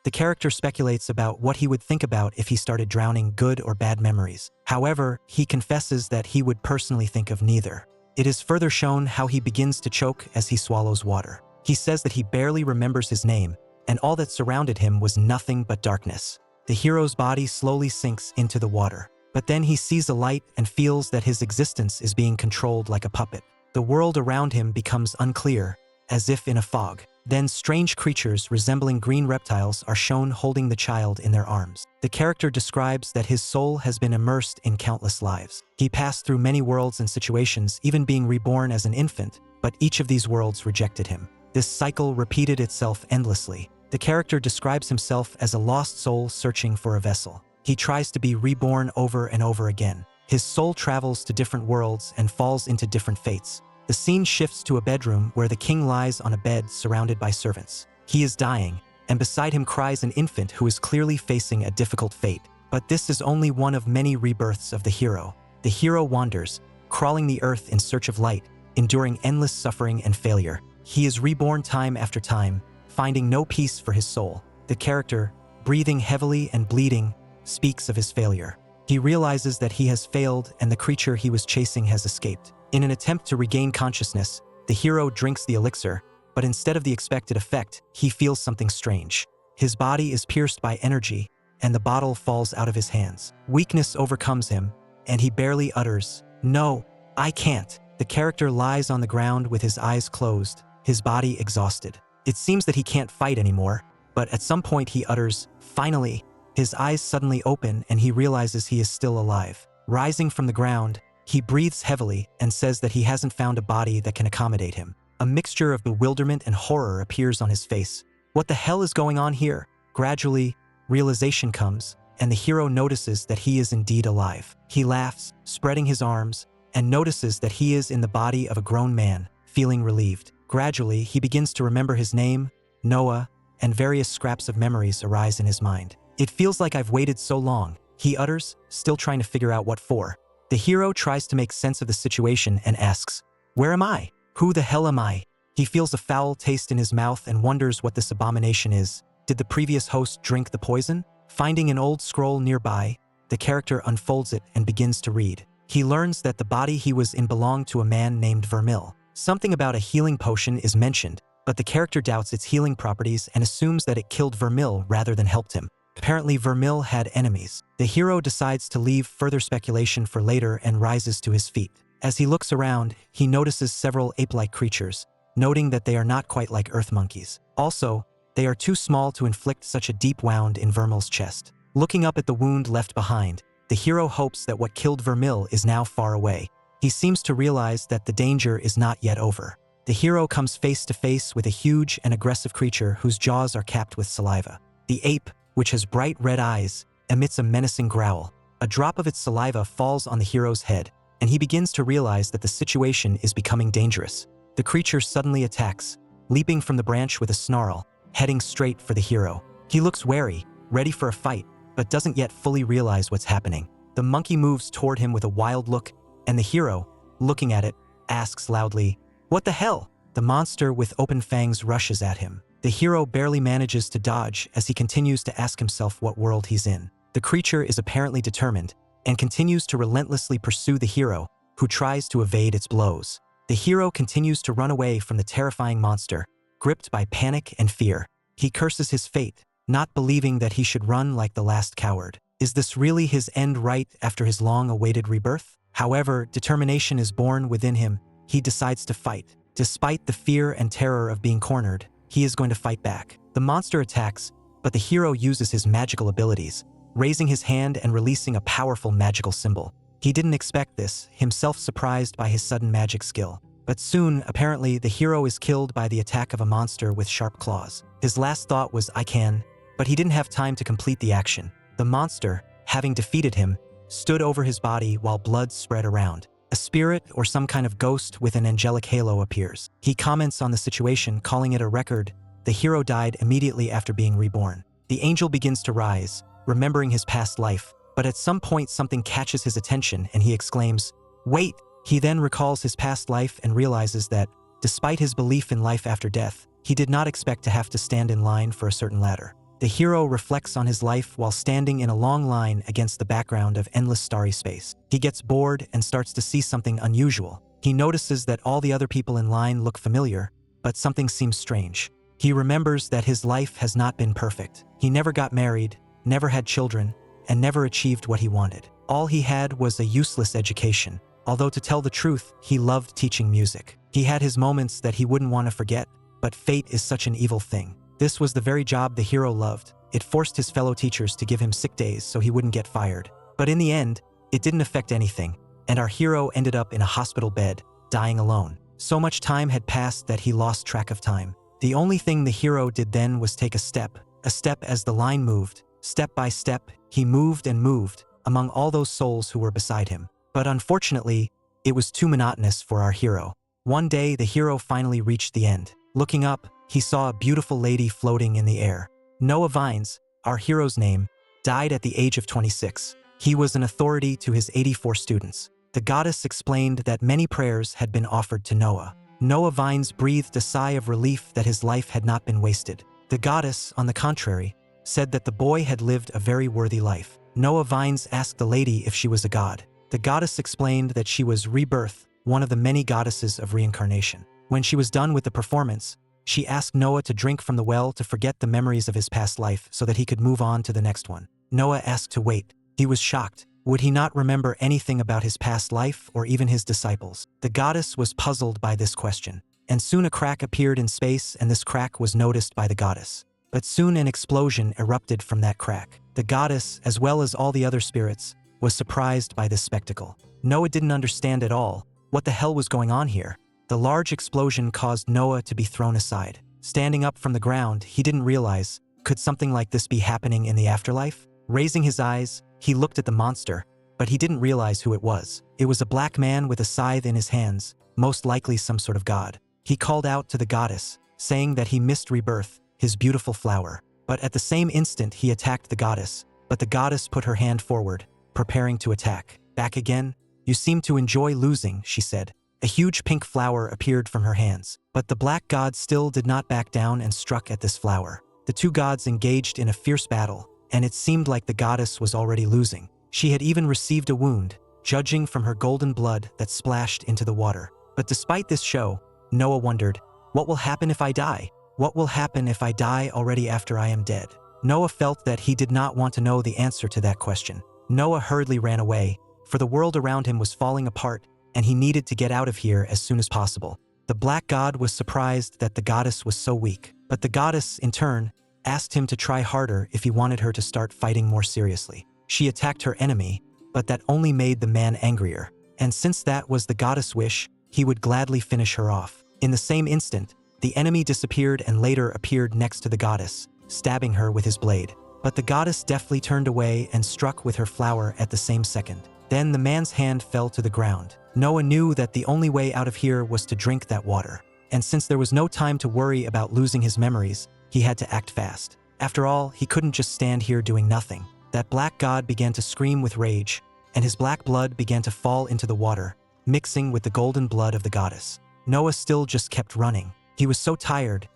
The character speculates about what he would think about if he started drowning good or bad memories. However, he confesses that he would personally think of neither. It is further shown how he begins to choke as he swallows water. He says that he barely remembers his name, and all that surrounded him was nothing but darkness. The hero's body slowly sinks into the water. But then he sees a light and feels that his existence is being controlled like a puppet. The world around him becomes unclear, as if in a fog. Then strange creatures resembling green reptiles are shown holding the child in their arms. The character describes that his soul has been immersed in countless lives. He passed through many worlds and situations, even being reborn as an infant, but each of these worlds rejected him. This cycle repeated itself endlessly. The character describes himself as a lost soul searching for a vessel. He tries to be reborn over and over again. His soul travels to different worlds and falls into different fates. The scene shifts to a bedroom where the king lies on a bed surrounded by servants. He is dying, and beside him cries an infant who is clearly facing a difficult fate. But this is only one of many rebirths of the hero. The hero wanders, crawling the earth in search of light, enduring endless suffering and failure. He is reborn time after time, finding no peace for his soul. The character, breathing heavily and bleeding, speaks of his failure. He realizes that he has failed and the creature he was chasing has escaped. In an attempt to regain consciousness, the hero drinks the elixir, but instead of the expected effect, he feels something strange. His body is pierced by energy, and the bottle falls out of his hands. Weakness overcomes him, and he barely utters, "No, I can't." The character lies on the ground with his eyes closed, his body exhausted. It seems that he can't fight anymore, but at some point he utters, "Finally." His eyes suddenly open and he realizes he is still alive. Rising from the ground, he breathes heavily and says that he hasn't found a body that can accommodate him. A mixture of bewilderment and horror appears on his face. What the hell is going on here? Gradually, realization comes, and the hero notices that he is indeed alive. He laughs, spreading his arms, and notices that he is in the body of a grown man, feeling relieved. Gradually, he begins to remember his name, Noah, and various scraps of memories arise in his mind. "It feels like I've waited so long," he utters, still trying to figure out what for. The hero tries to make sense of the situation and asks, "Where am I? Who the hell am I?" He feels a foul taste in his mouth and wonders what this abomination is. Did the previous host drink the poison? Finding an old scroll nearby, the character unfolds it and begins to read. He learns that the body he was in belonged to a man named Vermil. Something about a healing potion is mentioned, but the character doubts its healing properties and assumes that it killed Vermil rather than helped him. Apparently, Vermil had enemies. The hero decides to leave further speculation for later and rises to his feet. As he looks around, he notices several ape-like creatures, noting that they are not quite like earth monkeys. Also, they are too small to inflict such a deep wound in Vermil's chest. Looking up at the wound left behind, the hero hopes that what killed Vermil is now far away. He seems to realize that the danger is not yet over. The hero comes face to face with a huge and aggressive creature whose jaws are capped with saliva. The ape, which has bright red eyes, emits a menacing growl. A drop of its saliva falls on the hero's head, and he begins to realize that the situation is becoming dangerous. The creature suddenly attacks, leaping from the branch with a snarl, heading straight for the hero. He looks wary, ready for a fight, but doesn't yet fully realize what's happening. The monkey moves toward him with a wild look, and the hero, looking at it, asks loudly, "What the hell?" The monster with open fangs rushes at him. The hero barely manages to dodge as he continues to ask himself what world he's in. The creature is apparently determined and continues to relentlessly pursue the hero, who tries to evade its blows. The hero continues to run away from the terrifying monster, gripped by panic and fear. He curses his fate, not believing that he should run like the last coward. Is this really his end right after his long-awaited rebirth? However, determination is born within him. He decides to fight. Despite the fear and terror of being cornered, he is going to fight back. The monster attacks, but the hero uses his magical abilities, raising his hand and releasing a powerful magical symbol. He didn't expect this, himself surprised by his sudden magic skill. But soon, apparently, the hero is killed by the attack of a monster with sharp claws. His last thought was, "I can," but he didn't have time to complete the action. The monster, having defeated him, stood over his body while blood spread around. A spirit or some kind of ghost with an angelic halo appears. He comments on the situation, calling it a record. The hero died immediately after being reborn. The angel begins to rise, remembering his past life, but at some point something catches his attention and he exclaims, "Wait!" He then recalls his past life and realizes that, despite his belief in life after death, he did not expect to have to stand in line for a certain ladder. the hero reflects on his life while standing in a long line against the background of endless starry space. He gets bored and starts to see something unusual. He notices that all the other people in line look familiar, but something seems strange. He remembers that his life has not been perfect. He never got married, never had children, and never achieved what he wanted. All he had was a useless education. Although to tell the truth, he loved teaching music. He had his moments that he wouldn't want to forget, but fate is such an evil thing. This was the very job the hero loved. It forced his fellow teachers to give him sick days so he wouldn't get fired. But in the end, it didn't affect anything, and our hero ended up in a hospital bed, dying alone. So much time had passed that he lost track of time. The only thing the hero did then was take a step as the line moved. Step by step, he moved and moved among all those souls who were beside him. But unfortunately, it was too monotonous for our hero. One day, the hero finally reached the end. Looking up, he saw a beautiful lady floating in the air. Noah Vines, our hero's name, died at the age of 26. He was an authority to his 84 students. The goddess explained that many prayers had been offered to Noah. Noah Vines breathed a sigh of relief that his life had not been wasted. The goddess, on the contrary, said that the boy had lived a very worthy life. Noah Vines asked the lady if she was a god. The goddess explained that she was Rebirth, one of the many goddesses of reincarnation. When she was done with the performance, she asked Noah to drink from the well to forget the memories of his past life so that he could move on to the next one. Noah asked to wait. He was shocked. Would he not remember anything about his past life or even his disciples? The goddess was puzzled by this question. And soon a crack appeared in space, and this crack was noticed by the goddess. But soon an explosion erupted from that crack. The goddess, as well as all the other spirits, was surprised by this spectacle. Noah didn't understand at all what the hell was going on here. The large explosion caused Noah to be thrown aside. Standing up from the ground, he didn't realize, could something like this be happening in the afterlife? Raising his eyes, he looked at the monster, but he didn't realize who it was. It was a black man with a scythe in his hands, most likely some sort of god. He called out to the goddess, saying that he missed Rebirth, his beautiful flower. But at the same instant he attacked the goddess, but the goddess put her hand forward, preparing to attack. Back again? You seem to enjoy losing, she said. A huge pink flower appeared from her hands, but the black god still did not back down and struck at this flower. The two gods engaged in a fierce battle, and it seemed like the goddess was already losing. She had even received a wound, judging from her golden blood that splashed into the water. But despite this show, Noah wondered, what will happen if I die? What will happen if I die already after I am dead? Noah felt that he did not want to know the answer to that question. Noah hurriedly ran away, for the world around him was falling apart, and he needed to get out of here as soon as possible. The black god was surprised that the goddess was so weak, but the goddess, in turn, asked him to try harder if he wanted her to start fighting more seriously. She attacked her enemy, but that only made the man angrier, and since that was the goddess' wish, he would gladly finish her off. In the same instant, the enemy disappeared and later appeared next to the goddess, stabbing her with his blade. But the goddess deftly turned away and struck with her flower at the same second. Then the man's hand fell to the ground. Noah knew that the only way out of here was to drink that water. And since there was no time to worry about losing his memories, he had to act fast. After all, he couldn't just stand here doing nothing. That black god began to scream with rage, and his black blood began to fall into the water, mixing with the golden blood of the goddess. Noah still just kept running. He was so tired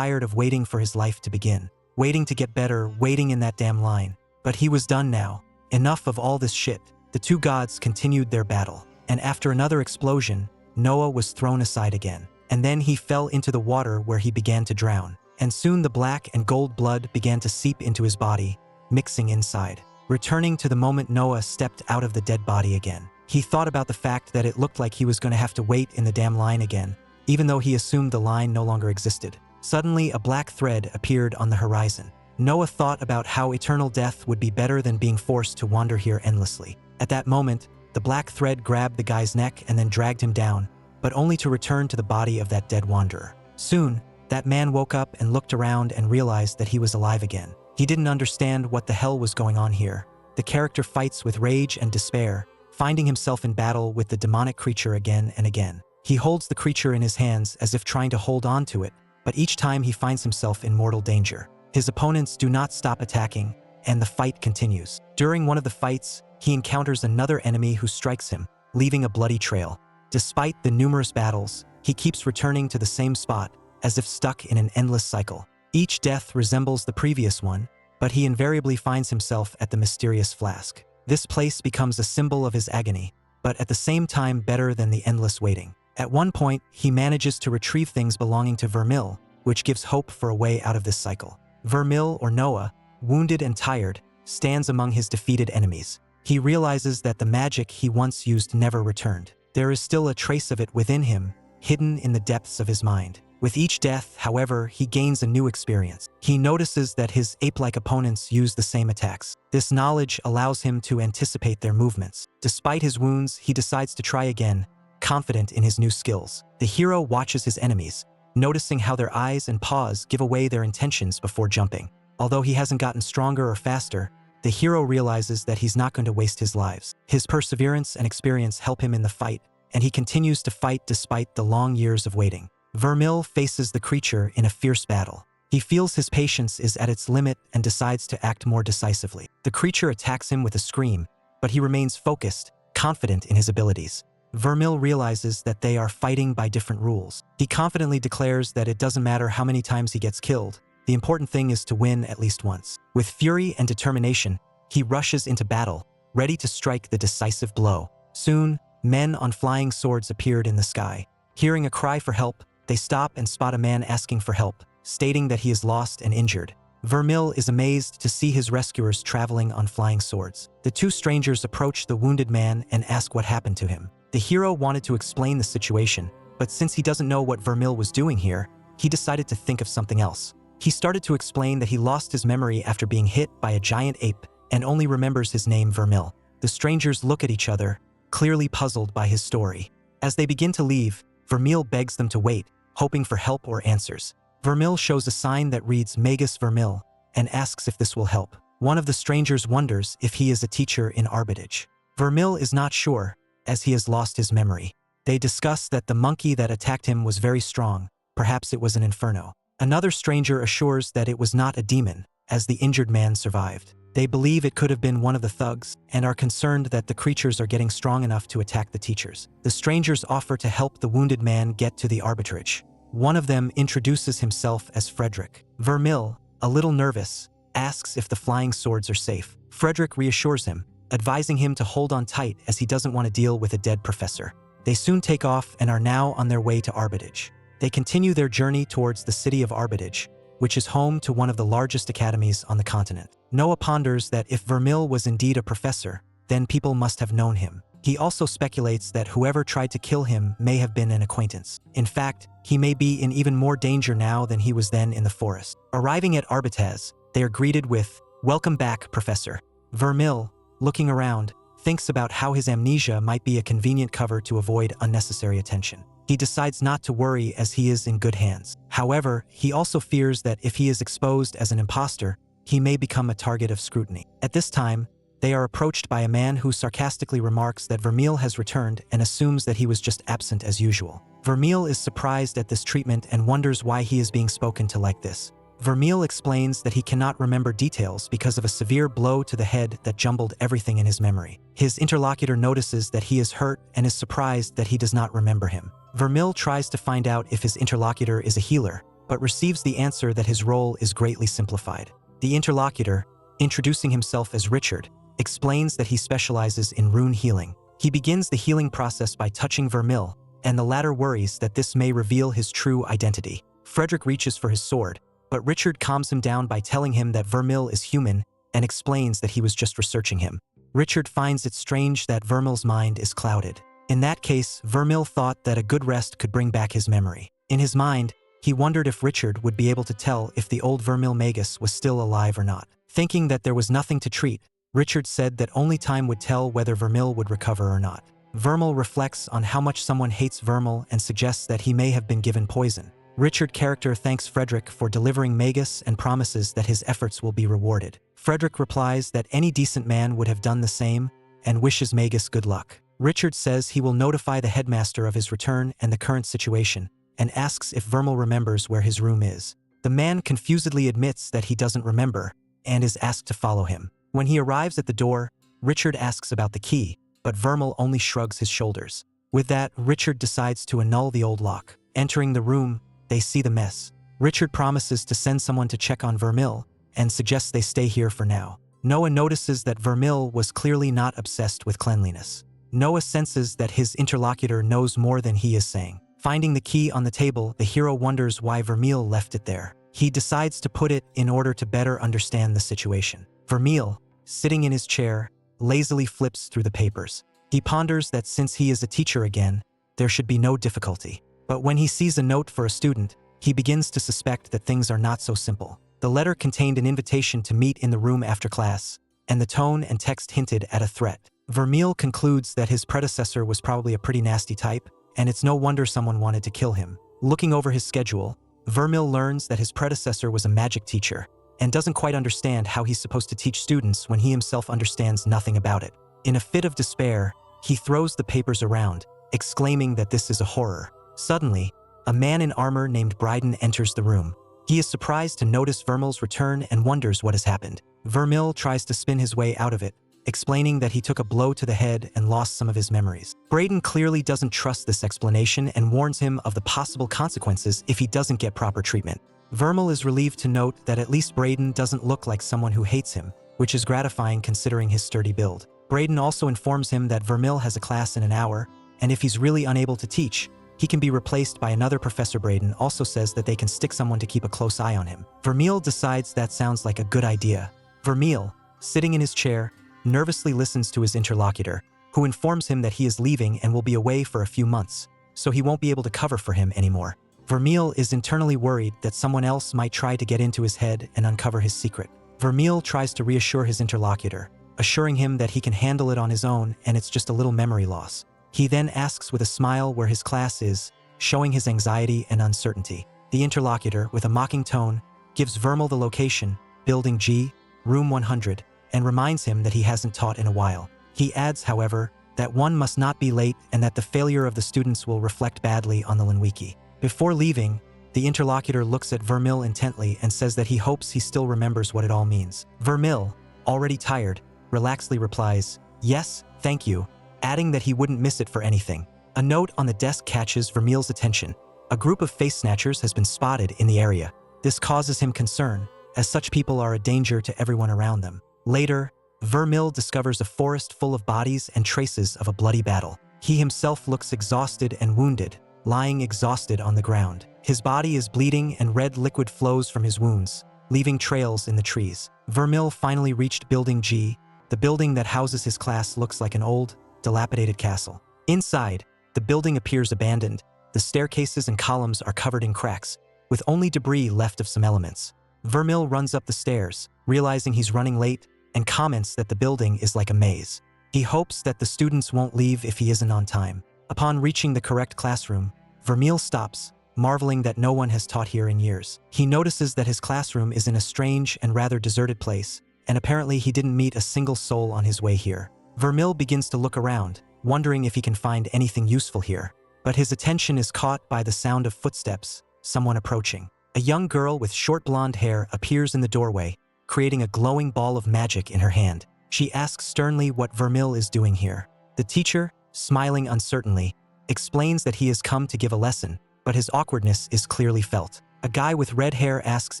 of waiting for his life to begin. Waiting to get better, waiting in that damn line. But he was done now. Enough of all this shit. The two gods continued their battle. And after another explosion, Noah was thrown aside again. And then he fell into the water where he began to drown. And soon the black and gold blood began to seep into his body, mixing inside. Returning to the moment Noah stepped out of the dead body again. He thought about the fact that it looked like he was going to have to wait in the damn line again, even though he assumed the line no longer existed. Suddenly, a black thread appeared on the horizon. Noah thought about how eternal death would be better than being forced to wander here endlessly. At that moment, the black thread grabbed the guy's neck and then dragged him down, but only to return to the body of that dead wanderer. Soon, that man woke up and looked around and realized that he was alive again. He didn't understand what the hell was going on here. The character fights with rage and despair, finding himself in battle with the demonic creature again and again. He holds the creature in his hands as if trying to hold on to it, but each time he finds himself in mortal danger. His opponents do not stop attacking, and the fight continues. During one of the fights, he encounters another enemy who strikes him, leaving a bloody trail. Despite the numerous battles, he keeps returning to the same spot, as if stuck in an endless cycle. Each death resembles the previous one, but he invariably finds himself at the mysterious flask. This place becomes a symbol of his agony, but at the same time better than the endless waiting. At one point, he manages to retrieve things belonging to Vermil, which gives hope for a way out of this cycle. Vermil, or Noah, wounded and tired, stands among his defeated enemies. He realizes that the magic he once used never returned. There is still a trace of it within him, hidden in the depths of his mind. With each death, however, he gains a new experience. He notices that his ape-like opponents use the same attacks. This knowledge allows him to anticipate their movements. Despite his wounds, he decides to try again, confident in his new skills. The hero watches his enemies, noticing how their eyes and paws give away their intentions before jumping. Although he hasn't gotten stronger or faster, the hero realizes that he's not going to waste his lives. His perseverance and experience help him in the fight, and he continues to fight despite the long years of waiting. Vermil faces the creature in a fierce battle. He feels his patience is at its limit and decides to act more decisively. The creature attacks him with a scream, but he remains focused, confident in his abilities. Vermil realizes that they are fighting by different rules. He confidently declares that it doesn't matter how many times he gets killed, the important thing is to win at least once. With fury and determination, he rushes into battle, ready to strike the decisive blow. Soon, men on flying swords appeared in the sky. Hearing a cry for help, they stop and spot a man asking for help, stating that he is lost and injured. Vermil is amazed to see his rescuers traveling on flying swords. The two strangers approach the wounded man and ask what happened to him. The hero wanted to explain the situation, but since he doesn't know what Vermil was doing here, he decided to think of something else. He started to explain that he lost his memory after being hit by a giant ape and only remembers his name Vermil. The strangers look at each other, clearly puzzled by his story. As they begin to leave, Vermil begs them to wait, hoping for help or answers. Vermil shows a sign that reads Magus Vermil and asks if this will help. One of the strangers wonders if he is a teacher in Arbitage. Vermil is not sure, as he has lost his memory. They discuss that the monkey that attacked him was very strong, perhaps it was an inferno. Another stranger assures that it was not a demon, as the injured man survived. They believe it could have been one of the thugs, and are concerned that the creatures are getting strong enough to attack the teachers. The strangers offer to help the wounded man get to the arbitrage. One of them introduces himself as Frederick. Vermil, a little nervous, asks if the flying swords are safe. Frederick reassures him, advising him to hold on tight as he doesn't want to deal with a dead professor. They soon take off and are now on their way to Arbitage. They continue their journey towards the city of Arbitage, which is home to one of the largest academies on the continent. Noah ponders that if Vermil was indeed a professor, then people must have known him. He also speculates that whoever tried to kill him may have been an acquaintance. In fact, he may be in even more danger now than he was then in the forest. Arriving at Arbitage, they are greeted with, "Welcome back, Professor." Vermil, looking around, thinks about how his amnesia might be a convenient cover to avoid unnecessary attention. He decides not to worry as he is in good hands. However, he also fears that if he is exposed as an imposter, he may become a target of scrutiny. At this time, they are approached by a man who sarcastically remarks that Vermil has returned and assumes that he was just absent as usual. Vermil is surprised at this treatment and wonders why he is being spoken to like this. Vermil explains that he cannot remember details because of a severe blow to the head that jumbled everything in his memory. His interlocutor notices that he is hurt and is surprised that he does not remember him. Vermil tries to find out if his interlocutor is a healer, but receives the answer that his role is greatly simplified. The interlocutor, introducing himself as Richard, explains that he specializes in rune healing. He begins the healing process by touching Vermil, and the latter worries that this may reveal his true identity. Frederick reaches for his sword, but Richard calms him down by telling him that Vermil is human and explains that he was just researching him. Richard finds it strange that Vermil's mind is clouded. In that case, Vermil thought that a good rest could bring back his memory. In his mind, he wondered if Richard would be able to tell if the old Vermil Magus was still alive or not. Thinking that there was nothing to treat, Richard said that only time would tell whether Vermil would recover or not. Vermil reflects on how much someone hates Vermil and suggests that he may have been given poison. Richard character thanks Frederick for delivering Magus and promises that his efforts will be rewarded. Frederick replies that any decent man would have done the same and wishes Magus good luck. Richard says he will notify the headmaster of his return and the current situation, and asks if Vermil remembers where his room is. The man confusedly admits that he doesn't remember, and is asked to follow him. When he arrives at the door, Richard asks about the key, but Vermil only shrugs his shoulders. With that, Richard decides to annul the old lock. Entering the room, they see the mess. Richard promises to send someone to check on Vermil and suggests they stay here for now. Noah notices that Vermil was clearly not obsessed with cleanliness. Noah senses that his interlocutor knows more than he is saying. Finding the key on the table, the hero wonders why Vermil left it there. He decides to put it in order to better understand the situation. Vermil, sitting in his chair, lazily flips through the papers. He ponders that since he is a teacher again, there should be no difficulty. But when he sees a note for a student, he begins to suspect that things are not so simple. The letter contained an invitation to meet in the room after class, and the tone and text hinted at a threat. Vermil concludes that his predecessor was probably a pretty nasty type, and it's no wonder someone wanted to kill him. Looking over his schedule, Vermil learns that his predecessor was a magic teacher, and doesn't quite understand how he's supposed to teach students when he himself understands nothing about it. In a fit of despair, he throws the papers around, exclaiming that this is a horror. Suddenly, a man in armor named Bryden enters the room. He is surprised to notice Vermil's return and wonders what has happened. Vermil tries to spin his way out of it, explaining that he took a blow to the head and lost some of his memories. Bryden clearly doesn't trust this explanation and warns him of the possible consequences if he doesn't get proper treatment. Vermil is relieved to note that at least Bryden doesn't look like someone who hates him, which is gratifying considering his sturdy build. Bryden also informs him that Vermil has a class in an hour, and if he's really unable to teach, he can be replaced by another professor. Bryden also says that they can stick someone to keep a close eye on him. Vermil decides that sounds like a good idea. Vermil, sitting in his chair, nervously listens to his interlocutor, who informs him that he is leaving and will be away for a few months, so he won't be able to cover for him anymore. Vermil is internally worried that someone else might try to get into his head and uncover his secret. Vermil tries to reassure his interlocutor, assuring him that he can handle it on his own and it's just a little memory loss. He then asks with a smile where his class is, showing his anxiety and uncertainty. The interlocutor, with a mocking tone, gives Vermil the location, Building G, Room 100, and reminds him that he hasn't taught in a while. He adds, however, that one must not be late and that the failure of the students will reflect badly on the Linwiki. Before leaving, the interlocutor looks at Vermil intently and says that he hopes he still remembers what it all means. Vermil, already tired, relaxedly replies, "Yes, thank you," adding that he wouldn't miss it for anything. A note on the desk catches Vermil's attention. A group of face snatchers has been spotted in the area. This causes him concern, as such people are a danger to everyone around them. Later, Vermil discovers a forest full of bodies and traces of a bloody battle. He himself looks exhausted and wounded, lying exhausted on the ground. His body is bleeding and red liquid flows from his wounds, leaving trails in the trees. Vermil finally reached Building G. The building that houses his class looks like an old, dilapidated castle. Inside, the building appears abandoned. The staircases and columns are covered in cracks, with only debris left of some elements. Vermil runs up the stairs, realizing he's running late, and comments that the building is like a maze. He hopes that the students won't leave if he isn't on time. Upon reaching the correct classroom, Vermil stops, marveling that no one has taught here in years. He notices that his classroom is in a strange and rather deserted place, and apparently he didn't meet a single soul on his way here. Vermil begins to look around, wondering if he can find anything useful here. But his attention is caught by the sound of footsteps, someone approaching. A young girl with short blonde hair appears in the doorway, creating a glowing ball of magic in her hand. She asks sternly what Vermil is doing here. The teacher, smiling uncertainly, explains that he has come to give a lesson, but his awkwardness is clearly felt. A guy with red hair asks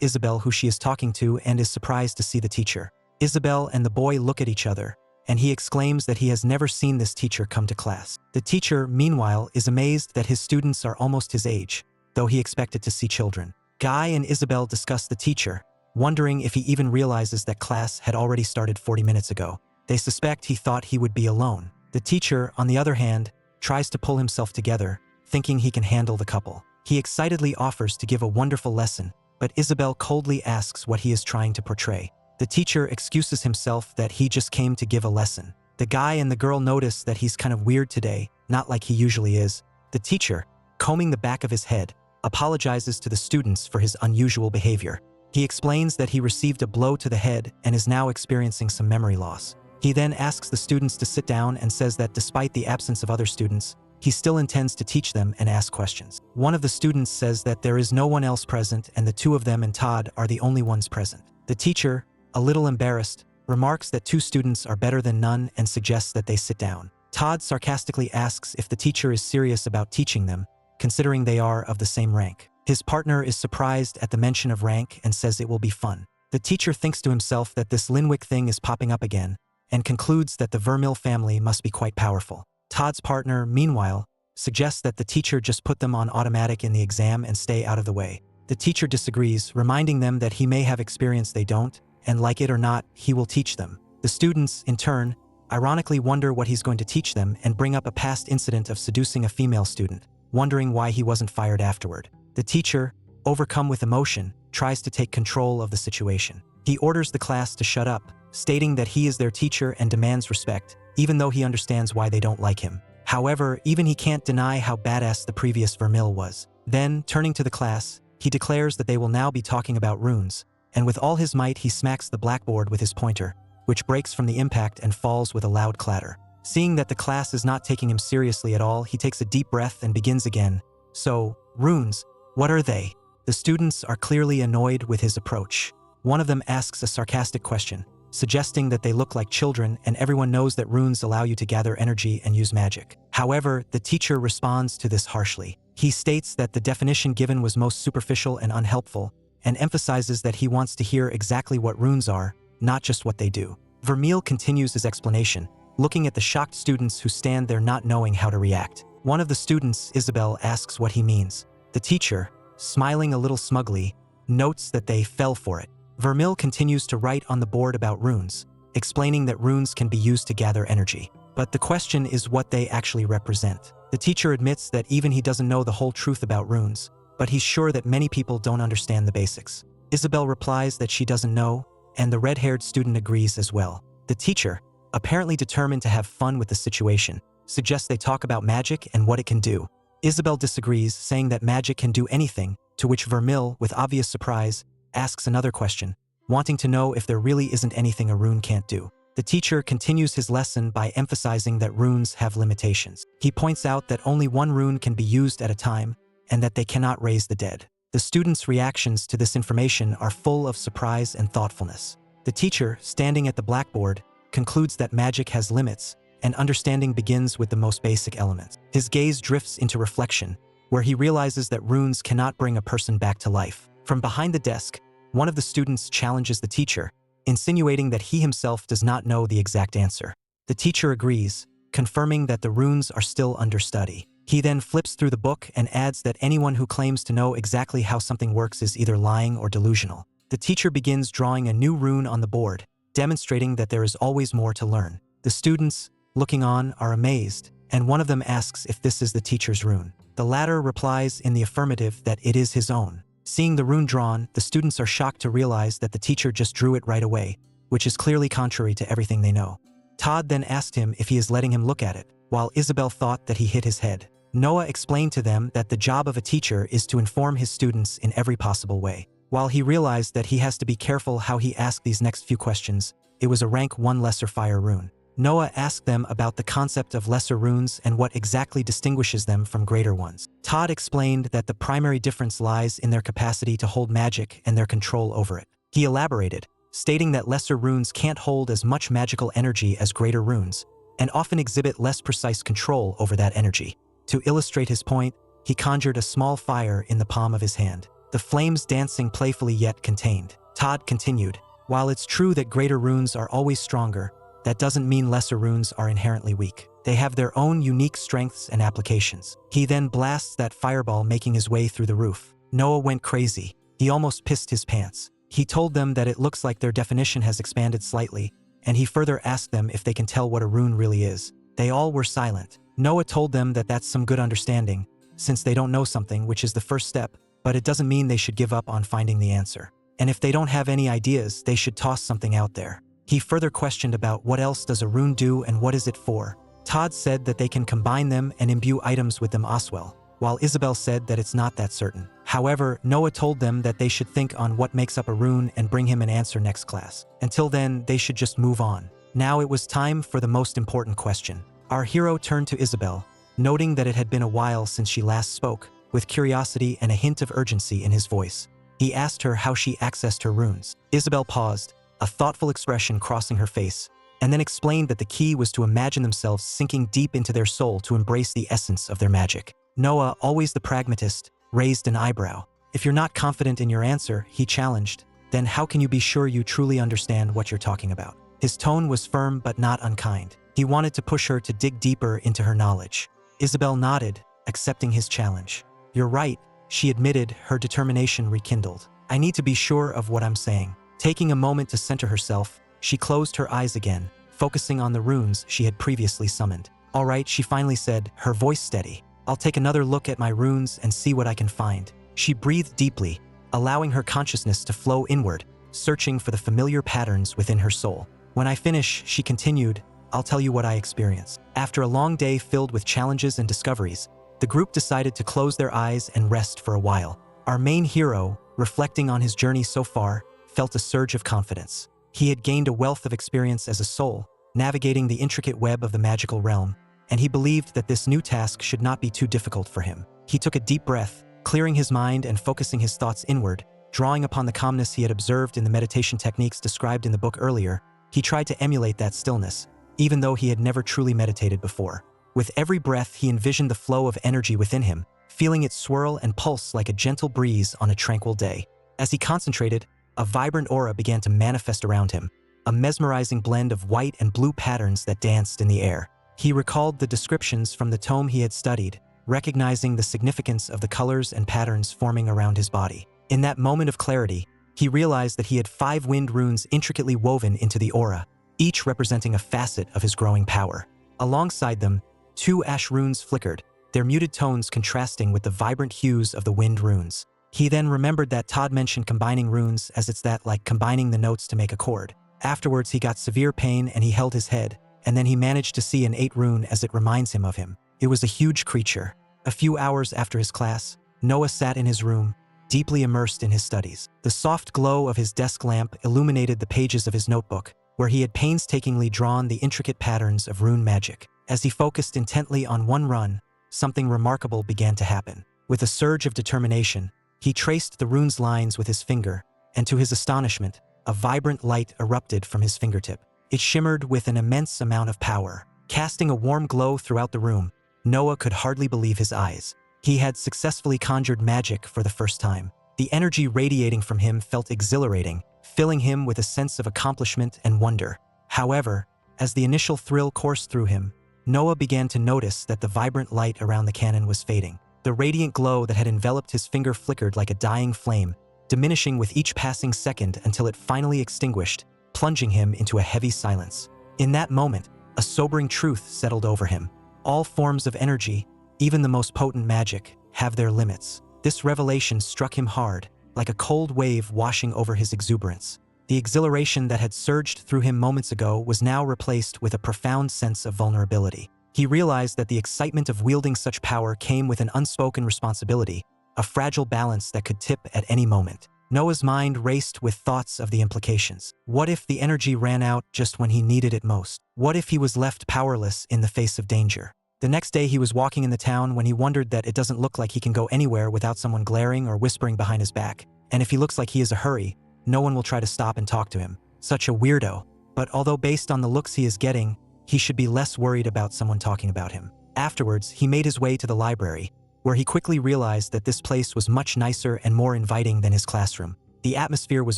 Isabel who she is talking to and is surprised to see the teacher. Isabel and the boy look at each other, and he exclaims that he has never seen this teacher come to class. The teacher, meanwhile, is amazed that his students are almost his age, though he expected to see children. Guy and Isabel discuss the teacher, wondering if he even realizes that class had already started 40 minutes ago. They suspect he thought he would be alone. The teacher, on the other hand, tries to pull himself together, thinking he can handle the couple. He excitedly offers to give a wonderful lesson, but Isabel coldly asks what he is trying to portray. The teacher excuses himself that he just came to give a lesson. The guy and the girl notice that he's kind of weird today, not like he usually is. The teacher, combing the back of his head, apologizes to the students for his unusual behavior. He explains that he received a blow to the head and is now experiencing some memory loss. He then asks the students to sit down and says that despite the absence of other students, he still intends to teach them and ask questions. One of the students says that there is no one else present and the two of them and Todd are the only ones present. The teacher, a little embarrassed, remarks that two students are better than none and suggests that they sit down. Todd sarcastically asks if the teacher is serious about teaching them, considering they are of the same rank. His partner is surprised at the mention of rank and says it will be fun. The teacher thinks to himself that this Linwick thing is popping up again, and concludes that the Vermeil family must be quite powerful. Todd's partner, meanwhile, suggests that the teacher just put them on automatic in the exam and stay out of the way. The teacher disagrees, reminding them that he may have experience they don't, and like it or not, he will teach them. The students, in turn, ironically wonder what he's going to teach them and bring up a past incident of seducing a female student, wondering why he wasn't fired afterward. The teacher, overcome with emotion, tries to take control of the situation. He orders the class to shut up, stating that he is their teacher and demands respect, even though he understands why they don't like him. However, even he can't deny how badass the previous Vermeil was. Then, turning to the class, he declares that they will now be talking about runes, and with all his might he smacks the blackboard with his pointer, which breaks from the impact and falls with a loud clatter. Seeing that the class is not taking him seriously at all, he takes a deep breath and begins again. So, runes, what are they? The students are clearly annoyed with his approach. One of them asks a sarcastic question, suggesting that they look like children and everyone knows that runes allow you to gather energy and use magic. However, the teacher responds to this harshly. He states that the definition given was most superficial and unhelpful, and emphasizes that he wants to hear exactly what runes are, not just what they do. Vermeil continues his explanation, looking at the shocked students who stand there not knowing how to react. One of the students, Isabel, asks what he means. The teacher, smiling a little smugly, notes that they fell for it. Vermeil continues to write on the board about runes, explaining that runes can be used to gather energy. But the question is what they actually represent. The teacher admits that even he doesn't know the whole truth about runes, but he's sure that many people don't understand the basics. Isabel replies that she doesn't know, and the red-haired student agrees as well. The teacher, apparently determined to have fun with the situation, suggests they talk about magic and what it can do. Isabel disagrees, saying that magic can do anything, to which Vermeil, with obvious surprise, asks another question, wanting to know if there really isn't anything a rune can't do. The teacher continues his lesson by emphasizing that runes have limitations. He points out that only one rune can be used at a time, and that they cannot raise the dead. The students' reactions to this information are full of surprise and thoughtfulness. The teacher, standing at the blackboard, concludes that magic has limits, and understanding begins with the most basic elements. His gaze drifts into reflection, where he realizes that runes cannot bring a person back to life. From behind the desk, one of the students challenges the teacher, insinuating that he himself does not know the exact answer. The teacher agrees, confirming that the runes are still under study. He then flips through the book and adds that anyone who claims to know exactly how something works is either lying or delusional. The teacher begins drawing a new rune on the board, demonstrating that there is always more to learn. The students, looking on, are amazed, and one of them asks if this is the teacher's rune. The latter replies in the affirmative that it is his own. Seeing the rune drawn, the students are shocked to realize that the teacher just drew it right away, which is clearly contrary to everything they know. Todd then asked him if he is letting him look at it, while Isabel thought that he hit his head. Noah explained to them that the job of a teacher is to inform his students in every possible way. While he realized that he has to be careful how he asked these next few questions, it was a rank 1 lesser fire rune. Noah asked them about the concept of lesser runes and what exactly distinguishes them from greater ones. Todd explained that the primary difference lies in their capacity to hold magic and their control over it. He elaborated, stating that lesser runes can't hold as much magical energy as greater runes, and often exhibit less precise control over that energy. To illustrate his point, he conjured a small fire in the palm of his hand, the flames dancing playfully yet contained. Todd continued, while it's true that greater runes are always stronger, that doesn't mean lesser runes are inherently weak. They have their own unique strengths and applications. He then blasts that fireball, making his way through the roof. Noah went crazy. He almost pissed his pants. He told them that it looks like their definition has expanded slightly, and he further asked them if they can tell what a rune really is. They all were silent. Noah told them that that's some good understanding, since they don't know something, which is the first step, but it doesn't mean they should give up on finding the answer. And if they don't have any ideas, they should toss something out there. He further questioned about what else does a rune do and what is it for. Todd said that they can combine them and imbue items with them as well, while Isabel said that it's not that certain. However, Noah told them that they should think on what makes up a rune and bring him an answer next class. Until then, they should just move on. Now it was time for the most important question. Our hero turned to Isabel, noting that it had been a while since she last spoke, with curiosity and a hint of urgency in his voice. He asked her how she accessed her runes. Isabel paused, a thoughtful expression crossing her face, and then explained that the key was to imagine themselves sinking deep into their soul to embrace the essence of their magic. Noah, always the pragmatist, raised an eyebrow. If you're not confident in your answer, he challenged, then how can you be sure you truly understand what you're talking about? His tone was firm but not unkind. He wanted to push her to dig deeper into her knowledge. Isabel nodded, accepting his challenge. You're right, she admitted, her determination rekindled. I need to be sure of what I'm saying. Taking a moment to center herself, she closed her eyes again, focusing on the runes she had previously summoned. All right, she finally said, her voice steady. I'll take another look at my runes and see what I can find. She breathed deeply, allowing her consciousness to flow inward, searching for the familiar patterns within her soul. When I finish, she continued, I'll tell you what I experienced. After a long day filled with challenges and discoveries, the group decided to close their eyes and rest for a while. Our main hero, reflecting on his journey so far, felt a surge of confidence. He had gained a wealth of experience as a soul, navigating the intricate web of the magical realm, and he believed that this new task should not be too difficult for him. He took a deep breath, clearing his mind and focusing his thoughts inward, drawing upon the calmness he had observed in the meditation techniques described in the book earlier. He tried to emulate that stillness, even though he had never truly meditated before. With every breath, he envisioned the flow of energy within him, feeling it swirl and pulse like a gentle breeze on a tranquil day. As he concentrated, a vibrant aura began to manifest around him, a mesmerizing blend of white and blue patterns that danced in the air. He recalled the descriptions from the tome he had studied, recognizing the significance of the colors and patterns forming around his body. In that moment of clarity, he realized that he had 5 wind runes intricately woven into the aura, each representing a facet of his growing power. Alongside them, 2 ash runes flickered, their muted tones contrasting with the vibrant hues of the wind runes. He then remembered that Todd mentioned combining runes as it's that like combining the notes to make a chord. Afterwards, he got severe pain and he held his head, and then he managed to see an 8 rune as it reminds him of him. It was a huge creature. A few hours after his class, Noah sat in his room, deeply immersed in his studies. The soft glow of his desk lamp illuminated the pages of his notebook, where he had painstakingly drawn the intricate patterns of rune magic. As he focused intently on one run, something remarkable began to happen. With a surge of determination, he traced the rune's lines with his finger, and to his astonishment, a vibrant light erupted from his fingertip. It shimmered with an immense amount of power, casting a warm glow throughout the room. Noah could hardly believe his eyes. He had successfully conjured magic for the first time. The energy radiating from him felt exhilarating, filling him with a sense of accomplishment and wonder. However, as the initial thrill coursed through him, Noah began to notice that the vibrant light around the cannon was fading. The radiant glow that had enveloped his finger flickered like a dying flame, diminishing with each passing second until it finally extinguished, plunging him into a heavy silence. In that moment, a sobering truth settled over him. All forms of energy, even the most potent magic, have their limits. This revelation struck him hard, like a cold wave washing over his exuberance. The exhilaration that had surged through him moments ago was now replaced with a profound sense of vulnerability. He realized that the excitement of wielding such power came with an unspoken responsibility, a fragile balance that could tip at any moment. Noah's mind raced with thoughts of the implications. What if the energy ran out just when he needed it most? What if he was left powerless in the face of danger? The next day he was walking in the town when he wondered that it doesn't look like he can go anywhere without someone glaring or whispering behind his back. And if he looks like he is in a hurry, no one will try to stop and talk to him. Such a weirdo. But although based on the looks he is getting, he should be less worried about someone talking about him. Afterwards, he made his way to the library, where he quickly realized that this place was much nicer and more inviting than his classroom. The atmosphere was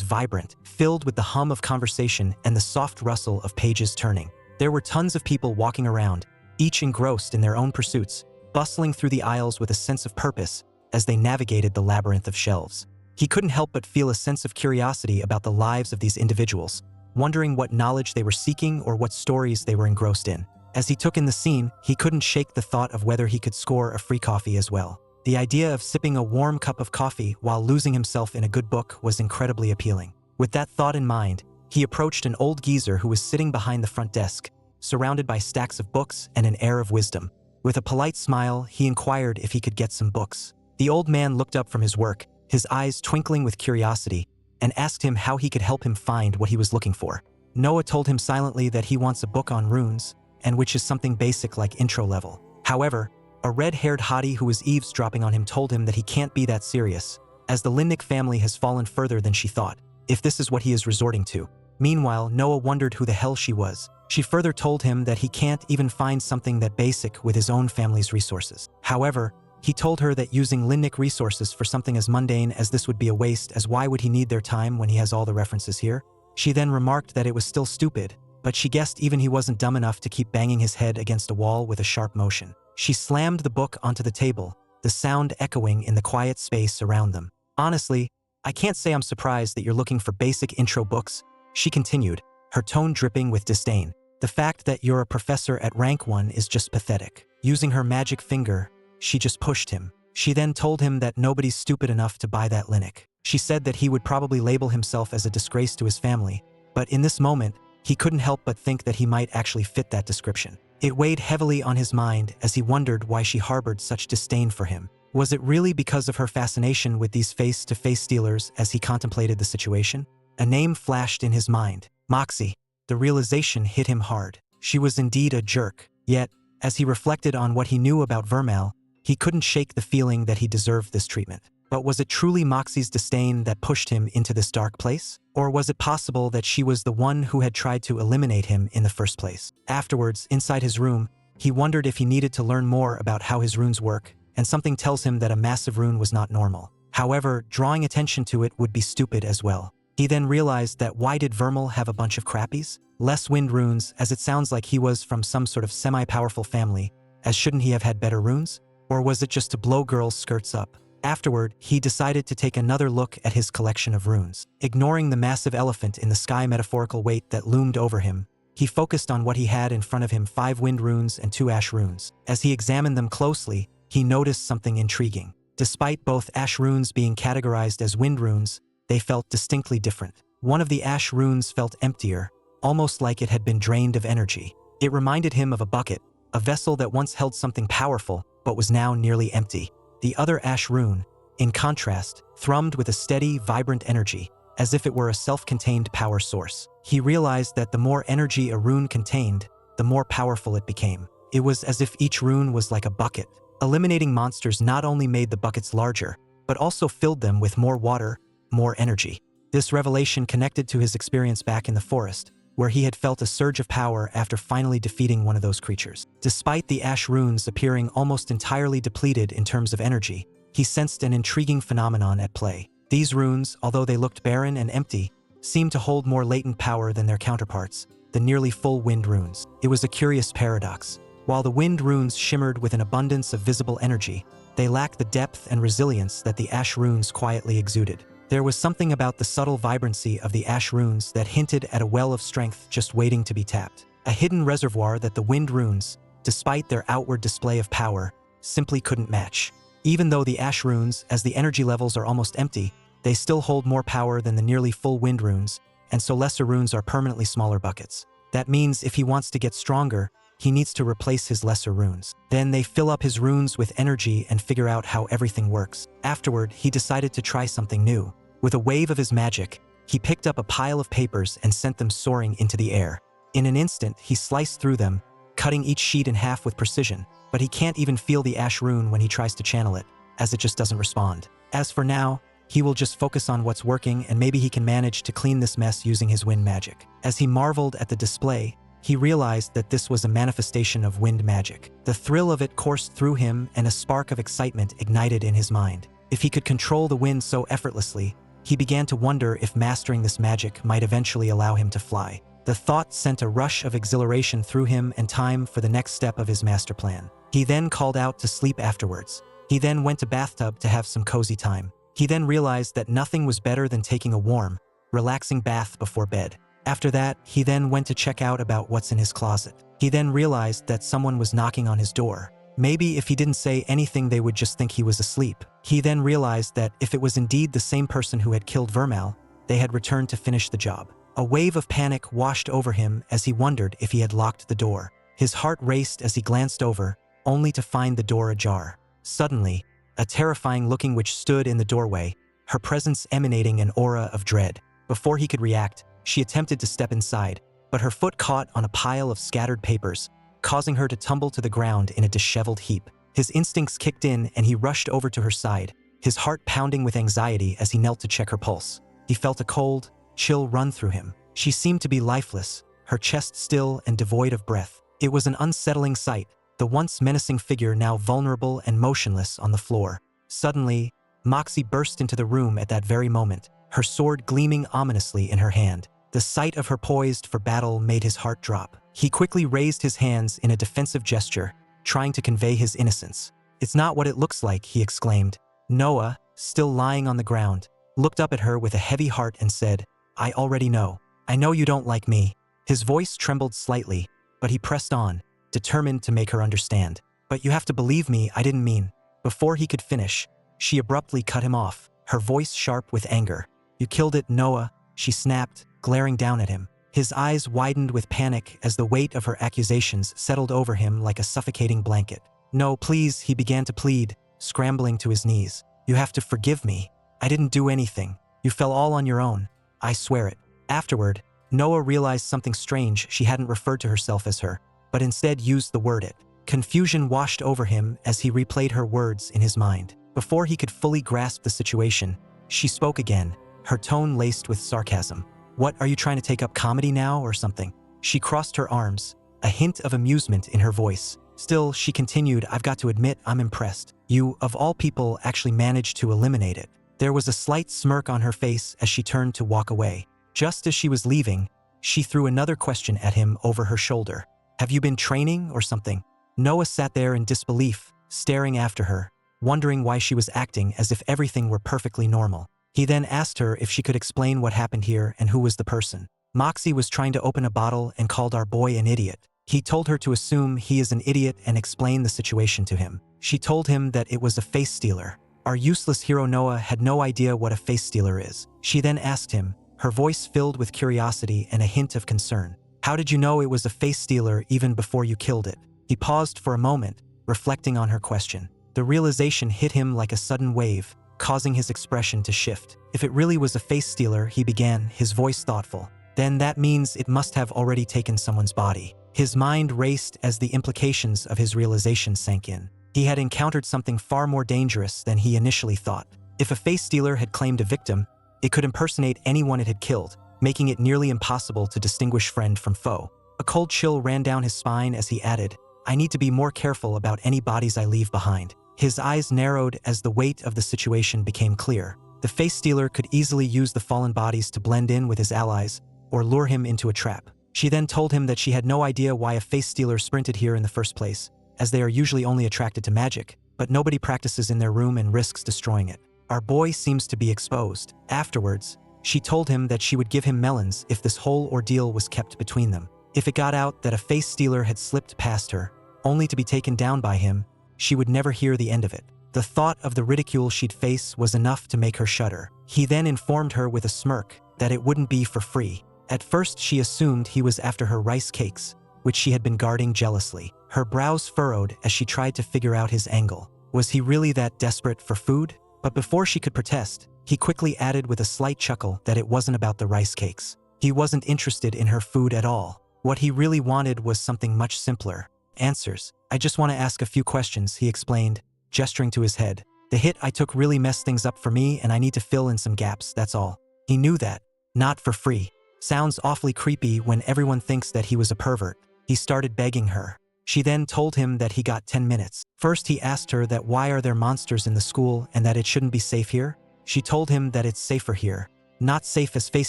vibrant, filled with the hum of conversation and the soft rustle of pages turning. There were tons of people walking around, each engrossed in their own pursuits, bustling through the aisles with a sense of purpose as they navigated the labyrinth of shelves. He couldn't help but feel a sense of curiosity about the lives of these individuals, wondering what knowledge they were seeking or what stories they were engrossed in. As he took in the scene, he couldn't shake the thought of whether he could score a free coffee as well. The idea of sipping a warm cup of coffee while losing himself in a good book was incredibly appealing. With that thought in mind, he approached an old geezer who was sitting behind the front desk, surrounded by stacks of books and an air of wisdom. With a polite smile, he inquired if he could get some books. The old man looked up from his work, his eyes twinkling with curiosity, and asked him how he could help him find what he was looking for. Noah told him silently that he wants a book on runes, and which is something basic like intro level. However, a red-haired hottie who was eavesdropping on him told him that he can't be that serious, as the Lindick family has fallen further than she thought, if this is what he is resorting to. Meanwhile, Noah wondered who the hell she was. She further told him that he can't even find something that basic with his own family's resources. However, He told her that using Linnic resources for something as mundane as this would be a waste, as why would he need their time when he has all the references here? She then remarked that it was still stupid, but she guessed even he wasn't dumb enough to keep banging his head against a wall with a sharp motion. She slammed the book onto the table, the sound echoing in the quiet space around them. Honestly, I can't say I'm surprised that you're looking for basic intro books, she continued, her tone dripping with disdain. The fact that you're a professor at rank 1 is just pathetic. Using her magic finger, she just pushed him. She then told him that nobody's stupid enough to buy that Linnic. She said that he would probably label himself as a disgrace to his family, but in this moment, he couldn't help but think that he might actually fit that description. It weighed heavily on his mind as he wondered why she harbored such disdain for him. Was it really because of her fascination with these face-to-face stealers as he contemplated the situation? A name flashed in his mind, Moxie. The realization hit him hard. She was indeed a jerk, yet, as he reflected on what he knew about Vermal, he couldn't shake the feeling that he deserved this treatment. But was it truly Moxie's disdain that pushed him into this dark place? Or was it possible that she was the one who had tried to eliminate him in the first place? Afterwards, inside his room, he wondered if he needed to learn more about how his runes work, and something tells him that a massive rune was not normal. However, drawing attention to it would be stupid as well. He then realized that why did Vermal have a bunch of crappies? Less wind runes, as it sounds like he was from some sort of semi-powerful family, as shouldn't he have had better runes? Or was it just to blow girls' skirts up? Afterward, he decided to take another look at his collection of runes. Ignoring the massive elephant in the sky metaphorical weight that loomed over him, he focused on what he had in front of him: 5 wind runes and 2 ash runes. As he examined them closely, he noticed something intriguing. Despite both ash runes being categorized as wind runes, they felt distinctly different. One of the ash runes felt emptier, almost like it had been drained of energy. It reminded him of a bucket, a vessel that once held something powerful, but was now nearly empty. The other ash rune, in contrast, thrummed with a steady, vibrant energy, as if it were a self-contained power source. He realized that the more energy a rune contained, the more powerful it became. It was as if each rune was like a bucket. Eliminating monsters not only made the buckets larger, but also filled them with more water, more energy. This revelation connected to his experience back in the forest, where he had felt a surge of power after finally defeating one of those creatures. Despite the ash runes appearing almost entirely depleted in terms of energy, he sensed an intriguing phenomenon at play. These runes, although they looked barren and empty, seemed to hold more latent power than their counterparts, the nearly full wind runes. It was a curious paradox. While the wind runes shimmered with an abundance of visible energy, they lacked the depth and resilience that the ash runes quietly exuded. There was something about the subtle vibrancy of the ash runes that hinted at a well of strength just waiting to be tapped. A hidden reservoir that the wind runes, despite their outward display of power, simply couldn't match. Even though the ash runes, as the energy levels are almost empty, they still hold more power than the nearly full wind runes, and so lesser runes are permanently smaller buckets. That means if he wants to get stronger, he needs to replace his lesser runes. Then they fill up his runes with energy and figure out how everything works. Afterward, he decided to try something new. With a wave of his magic, he picked up a pile of papers and sent them soaring into the air. In an instant, he sliced through them, cutting each sheet in half with precision, but he can't even feel the ash rune when he tries to channel it, as it just doesn't respond. As for now, he will just focus on what's working, and maybe he can manage to clean this mess using his wind magic. As he marveled at the display, he realized that this was a manifestation of wind magic. The thrill of it coursed through him, and a spark of excitement ignited in his mind. If he could control the wind so effortlessly, he began to wonder if mastering this magic might eventually allow him to fly. The thought sent a rush of exhilaration through him, and time for the next step of his master plan. He then called out to sleep afterwards. He then went to bathtub to have some cozy time. He then realized that nothing was better than taking a warm, relaxing bath before bed. After that, he then went to check out about what's in his closet. He then realized that someone was knocking on his door. Maybe if he didn't say anything, they would just think he was asleep. He then realized that if it was indeed the same person who had killed Vermal, they had returned to finish the job. A wave of panic washed over him as he wondered if he had locked the door. His heart raced as he glanced over, only to find the door ajar. Suddenly, a terrifying-looking witch stood in the doorway, her presence emanating an aura of dread. Before he could react, she attempted to step inside, but her foot caught on a pile of scattered papers, causing her to tumble to the ground in a disheveled heap. His instincts kicked in and he rushed over to her side, his heart pounding with anxiety as he knelt to check her pulse. He felt a cold, chill run through him. She seemed to be lifeless, her chest still and devoid of breath. It was an unsettling sight, the once menacing figure now vulnerable and motionless on the floor. Suddenly, Moxie burst into the room at that very moment, her sword gleaming ominously in her hand. The sight of her poised for battle made his heart drop. He quickly raised his hands in a defensive gesture, trying to convey his innocence. "It's not what it looks like," he exclaimed. Noah, still lying on the ground, looked up at her with a heavy heart and said, "I already know. I know you don't like me." His voice trembled slightly, but he pressed on, determined to make her understand. "But you have to believe me, I didn't mean." Before he could finish, she abruptly cut him off, her voice sharp with anger. "You killed it, Noah," she snapped, glaring down at him. His eyes widened with panic as the weight of her accusations settled over him like a suffocating blanket. "No, please," he began to plead, scrambling to his knees. "You have to forgive me. I didn't do anything. You fell all on your own. I swear it." Afterward, Noah realized something strange. She hadn't referred to herself as her, but instead used the word it. Confusion washed over him as he replayed her words in his mind. Before he could fully grasp the situation, she spoke again, her tone laced with sarcasm. "What, are you trying to take up comedy now or something?" She crossed her arms, a hint of amusement in her voice. Still, she continued, "I've got to admit, I'm impressed. You, of all people, actually managed to eliminate it." There was a slight smirk on her face as she turned to walk away. Just as she was leaving, she threw another question at him over her shoulder. "Have you been training or something?" Noah sat there in disbelief, staring after her, wondering why she was acting as if everything were perfectly normal. He then asked her if she could explain what happened here and who was the person. "Moxie was trying to open a bottle and called our boy an idiot. He told her to assume he is an idiot and explain the situation to him. She told him that it was a face stealer. Our useless hero Noah had no idea what a face stealer is. She then asked him, her voice filled with curiosity and a hint of concern, 'How did you know it was a face stealer even before you killed it?'" He paused for a moment, reflecting on her question. The realization hit him like a sudden wave, causing his expression to shift. "If it really was a face stealer," he began, his voice thoughtful, "then that means it must have already taken someone's body." His mind raced as the implications of his realization sank in. He had encountered something far more dangerous than he initially thought. If a face stealer had claimed a victim, it could impersonate anyone it had killed, making it nearly impossible to distinguish friend from foe. A cold chill ran down his spine as he added, "I need to be more careful about any bodies I leave behind." His eyes narrowed as the weight of the situation became clear. The face stealer could easily use the fallen bodies to blend in with his allies or lure him into a trap. She then told him that she had no idea why a face stealer sprinted here in the first place, as they are usually only attracted to magic, but nobody practices in their room and risks destroying it. Our boy seems to be exposed. Afterwards, she told him that she would give him melons if this whole ordeal was kept between them. If it got out that a face stealer had slipped past her, only to be taken down by him, she would never hear the end of it. The thought of the ridicule she'd face was enough to make her shudder. He then informed her with a smirk that it wouldn't be for free. At first she assumed he was after her rice cakes, which she had been guarding jealously. Her brows furrowed as she tried to figure out his angle. Was he really that desperate for food? But before she could protest, he quickly added with a slight chuckle that it wasn't about the rice cakes. He wasn't interested in her food at all. What he really wanted was something much simpler. Answers. "I just want to ask a few questions," he explained, gesturing to his head. "The hit I took really messed things up for me and I need to fill in some gaps, that's all." He knew that. Not for free. Sounds awfully creepy when everyone thinks that he was a pervert. He started begging her. She then told him that he got 10 minutes. First he asked her that why are there monsters in the school and that it shouldn't be safe here? She told him that it's safer here. Not safe as face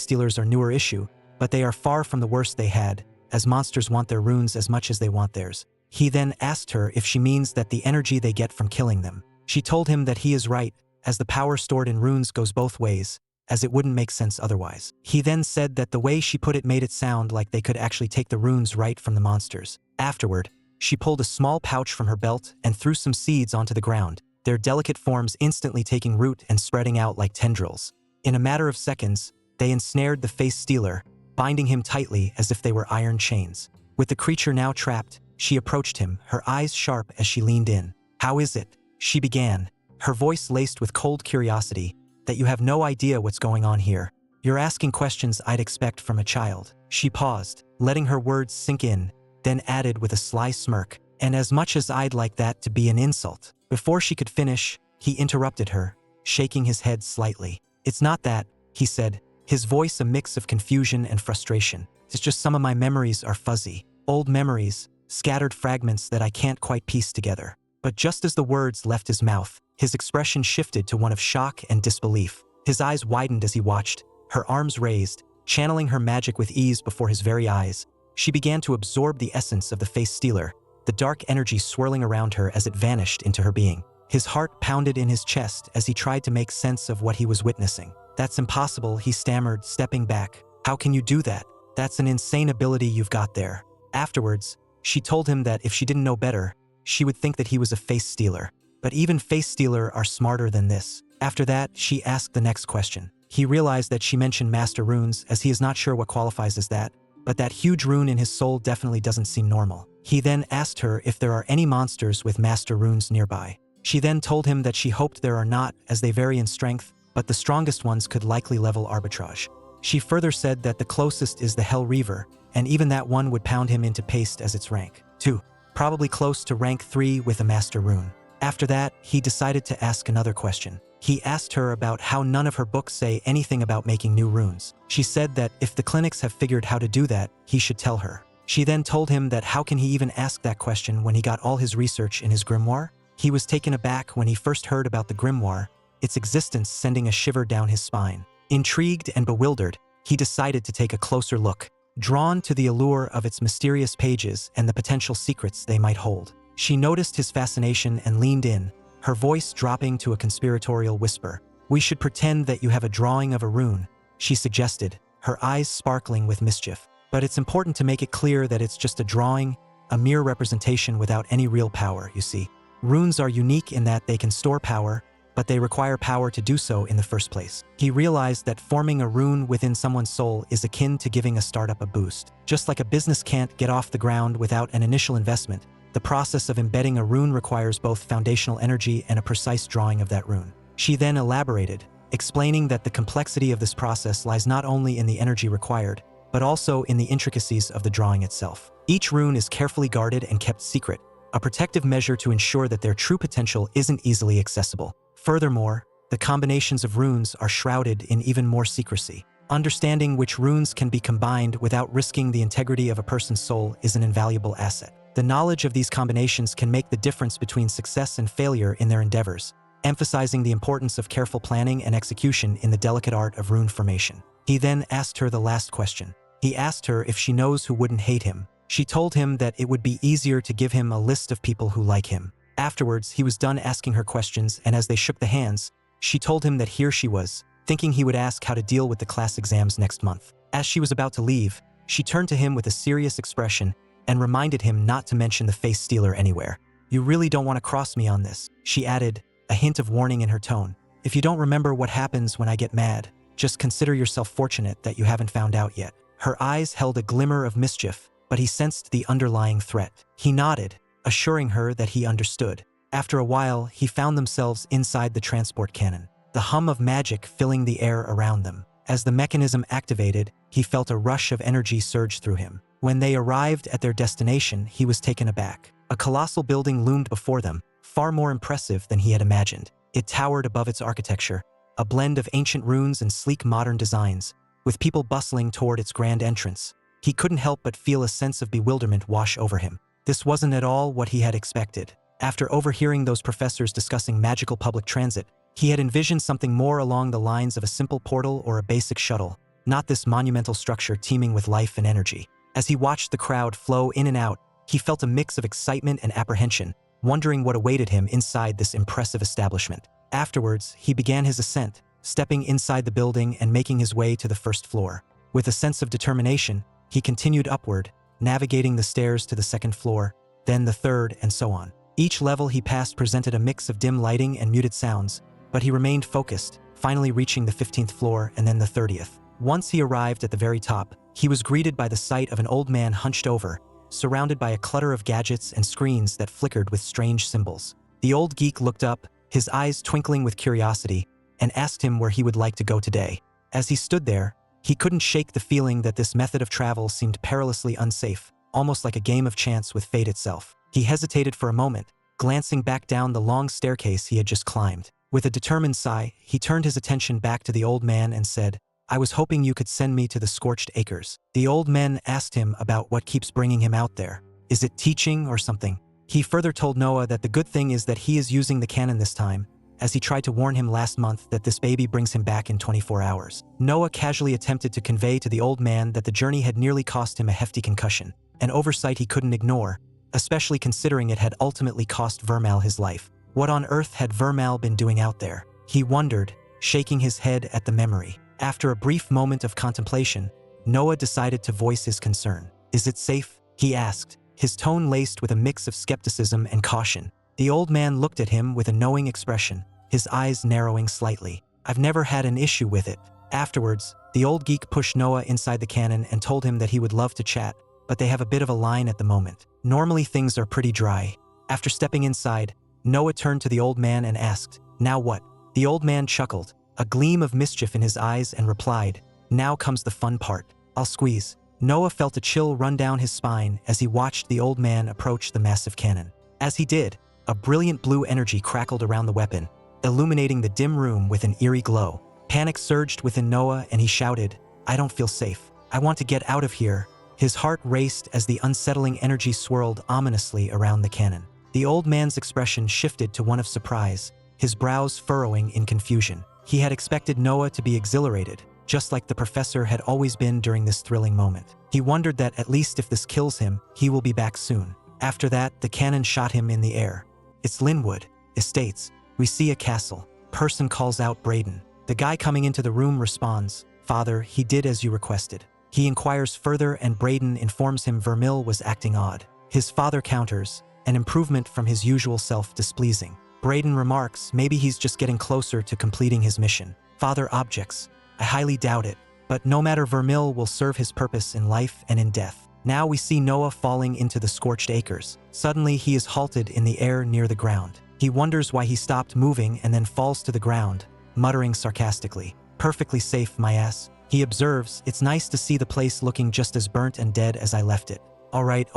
stealers are newer issue, but they are far from the worst they had, as monsters want their runes as much as they want theirs. He then asked her if she means that the energy they get from killing them. She told him that he is right, as the power stored in runes goes both ways, as it wouldn't make sense otherwise. He then said that the way she put it made it sound like they could actually take the runes right from the monsters. Afterward, she pulled a small pouch from her belt and threw some seeds onto the ground, their delicate forms instantly taking root and spreading out like tendrils. In a matter of seconds, they ensnared the face stealer, binding him tightly as if they were iron chains. With the creature now trapped, she approached him, her eyes sharp as she leaned in. "How is it?" she began, her voice laced with cold curiosity, "that you have no idea what's going on here? You're asking questions I'd expect from a child." She paused, letting her words sink in, then added with a sly smirk, "And as much as I'd like that to be an insult." Before she could finish, he interrupted her, shaking his head slightly. "It's not that," he said, his voice a mix of confusion and frustration. "It's just some of my memories are fuzzy. Old memories, scattered fragments that I can't quite piece together. But just as the words left his mouth, his expression shifted to one of shock and disbelief. His eyes widened as he watched, her arms raised, channeling her magic with ease before his very eyes. She began to absorb the essence of the face stealer, the dark energy swirling around her as it vanished into her being. His heart pounded in his chest as he tried to make sense of what he was witnessing. "That's impossible," he stammered, stepping back. "How can you do that? That's an insane ability you've got there." Afterwards, she told him that if she didn't know better, she would think that he was a face stealer. But even face stealer are smarter than this. After that, she asked the next question. He realized that she mentioned master runes, as he is not sure what qualifies as that, but that huge rune in his soul definitely doesn't seem normal. He then asked her if there are any monsters with master runes nearby. She then told him that she hoped there are not, as they vary in strength, but the strongest ones could likely level arbitrage. She further said that the closest is the Hell Reaver, and even that one would pound him into paste as its rank 2, probably close to rank 3 with a master rune. After that, he decided to ask another question. He asked her about how none of her books say anything about making new runes. She said that if the clinics have figured how to do that, he should tell her. She then told him that how can he even ask that question when he got all his research in his grimoire? He was taken aback when he first heard about the grimoire, its existence sending a shiver down his spine. Intrigued and bewildered, he decided to take a closer look, drawn to the allure of its mysterious pages and the potential secrets they might hold. She noticed his fascination and leaned in, her voice dropping to a conspiratorial whisper. "We should pretend that you have a drawing of a rune," she suggested, her eyes sparkling with mischief. "But it's important to make it clear that it's just a drawing, a mere representation without any real power, you see. Runes are unique in that they can store power, but they require power to do so in the first place." He realized that forming a rune within someone's soul is akin to giving a startup a boost. Just like a business can't get off the ground without an initial investment, the process of embedding a rune requires both foundational energy and a precise drawing of that rune. She then elaborated, explaining that the complexity of this process lies not only in the energy required, but also in the intricacies of the drawing itself. Each rune is carefully guarded and kept secret, a protective measure to ensure that their true potential isn't easily accessible. Furthermore, the combinations of runes are shrouded in even more secrecy. Understanding which runes can be combined without risking the integrity of a person's soul is an invaluable asset. The knowledge of these combinations can make the difference between success and failure in their endeavors, emphasizing the importance of careful planning and execution in the delicate art of rune formation. He then asked her the last question. He asked her if she knows who wouldn't hate him. She told him that it would be easier to give him a list of people who like him. Afterwards, he was done asking her questions, and as they shook the hands, she told him that here she was, thinking he would ask how to deal with the class exams next month. As she was about to leave, she turned to him with a serious expression and reminded him not to mention the face stealer anywhere. "You really don't want to cross me on this," she added, a hint of warning in her tone. "If you don't remember what happens when I get mad, just consider yourself fortunate that you haven't found out yet." Her eyes held a glimmer of mischief, but he sensed the underlying threat. He nodded, assuring her that he understood. After a while, he found themselves inside the transport cannon, the hum of magic filling the air around them. As the mechanism activated, he felt a rush of energy surge through him. When they arrived at their destination, he was taken aback. A colossal building loomed before them, far more impressive than he had imagined. It towered above its architecture, a blend of ancient ruins and sleek modern designs, with people bustling toward its grand entrance. He couldn't help but feel a sense of bewilderment wash over him. This wasn't at all what he had expected. After overhearing those professors discussing magical public transit, he had envisioned something more along the lines of a simple portal or a basic shuttle, not this monumental structure teeming with life and energy. As he watched the crowd flow in and out, he felt a mix of excitement and apprehension, wondering what awaited him inside this impressive establishment. Afterwards, he began his ascent, stepping inside the building and making his way to the first floor. With a sense of determination, he continued upward, navigating the stairs to the second floor, then the third, and so on. Each level he passed presented a mix of dim lighting and muted sounds, but he remained focused, finally reaching the 15th floor and then the 30th. Once he arrived at the very top, he was greeted by the sight of an old man hunched over, surrounded by a clutter of gadgets and screens that flickered with strange symbols. The old geek looked up, his eyes twinkling with curiosity, and asked him where he would like to go today. As he stood there, he couldn't shake the feeling that this method of travel seemed perilously unsafe, almost like a game of chance with fate itself. He hesitated for a moment, glancing back down the long staircase he had just climbed. With a determined sigh, he turned his attention back to the old man and said, "I was hoping you could send me to the Scorched Acres." The old man asked him about what keeps bringing him out there. Is it teaching or something? He further told Noah that the good thing is that he is using the cannon this time, as he tried to warn him last month that this baby brings him back in 24 hours. Noah casually attempted to convey to the old man that the journey had nearly cost him a hefty concussion, an oversight he couldn't ignore, especially considering it had ultimately cost Vermal his life. What on earth had Vermal been doing out there? He wondered, shaking his head at the memory. After a brief moment of contemplation, Noah decided to voice his concern. Is it safe? He asked, his tone laced with a mix of skepticism and caution. The old man looked at him with a knowing expression, his eyes narrowing slightly. I've never had an issue with it. Afterwards, the old geek pushed Noah inside the cannon and told him that he would love to chat, but they have a bit of a line at the moment. Normally things are pretty dry. After stepping inside, Noah turned to the old man and asked, now what? The old man chuckled, a gleam of mischief in his eyes, and replied, now comes the fun part. I'll squeeze. Noah felt a chill run down his spine as he watched the old man approach the massive cannon. As he did, a brilliant blue energy crackled around the weapon, illuminating the dim room with an eerie glow. Panic surged within Noah and he shouted, I don't feel safe. I want to get out of here. His heart raced as the unsettling energy swirled ominously around the cannon. The old man's expression shifted to one of surprise, his brows furrowing in confusion. He had expected Noah to be exhilarated, just like the professor had always been during this thrilling moment. He wondered that at least if this kills him, he will be back soon. After that, the cannon shot him in the air. It's Linwood Estates. We see a castle. Person calls out Braden. The guy coming into the room responds, Father, he did as you requested. He inquires further and Braden informs him Vermil was acting odd. His father counters, an improvement from his usual self displeasing. Braden remarks maybe he's just getting closer to completing his mission. Father objects, I highly doubt it, but no matter Vermil will serve his purpose in life and in death. Now we see Noah falling into the scorched acres. Suddenly he is halted in the air near the ground. He wonders why he stopped moving and then falls to the ground, muttering sarcastically, perfectly safe, my ass. He observes, it's nice to see the place looking just as burnt and dead as I left it. All right,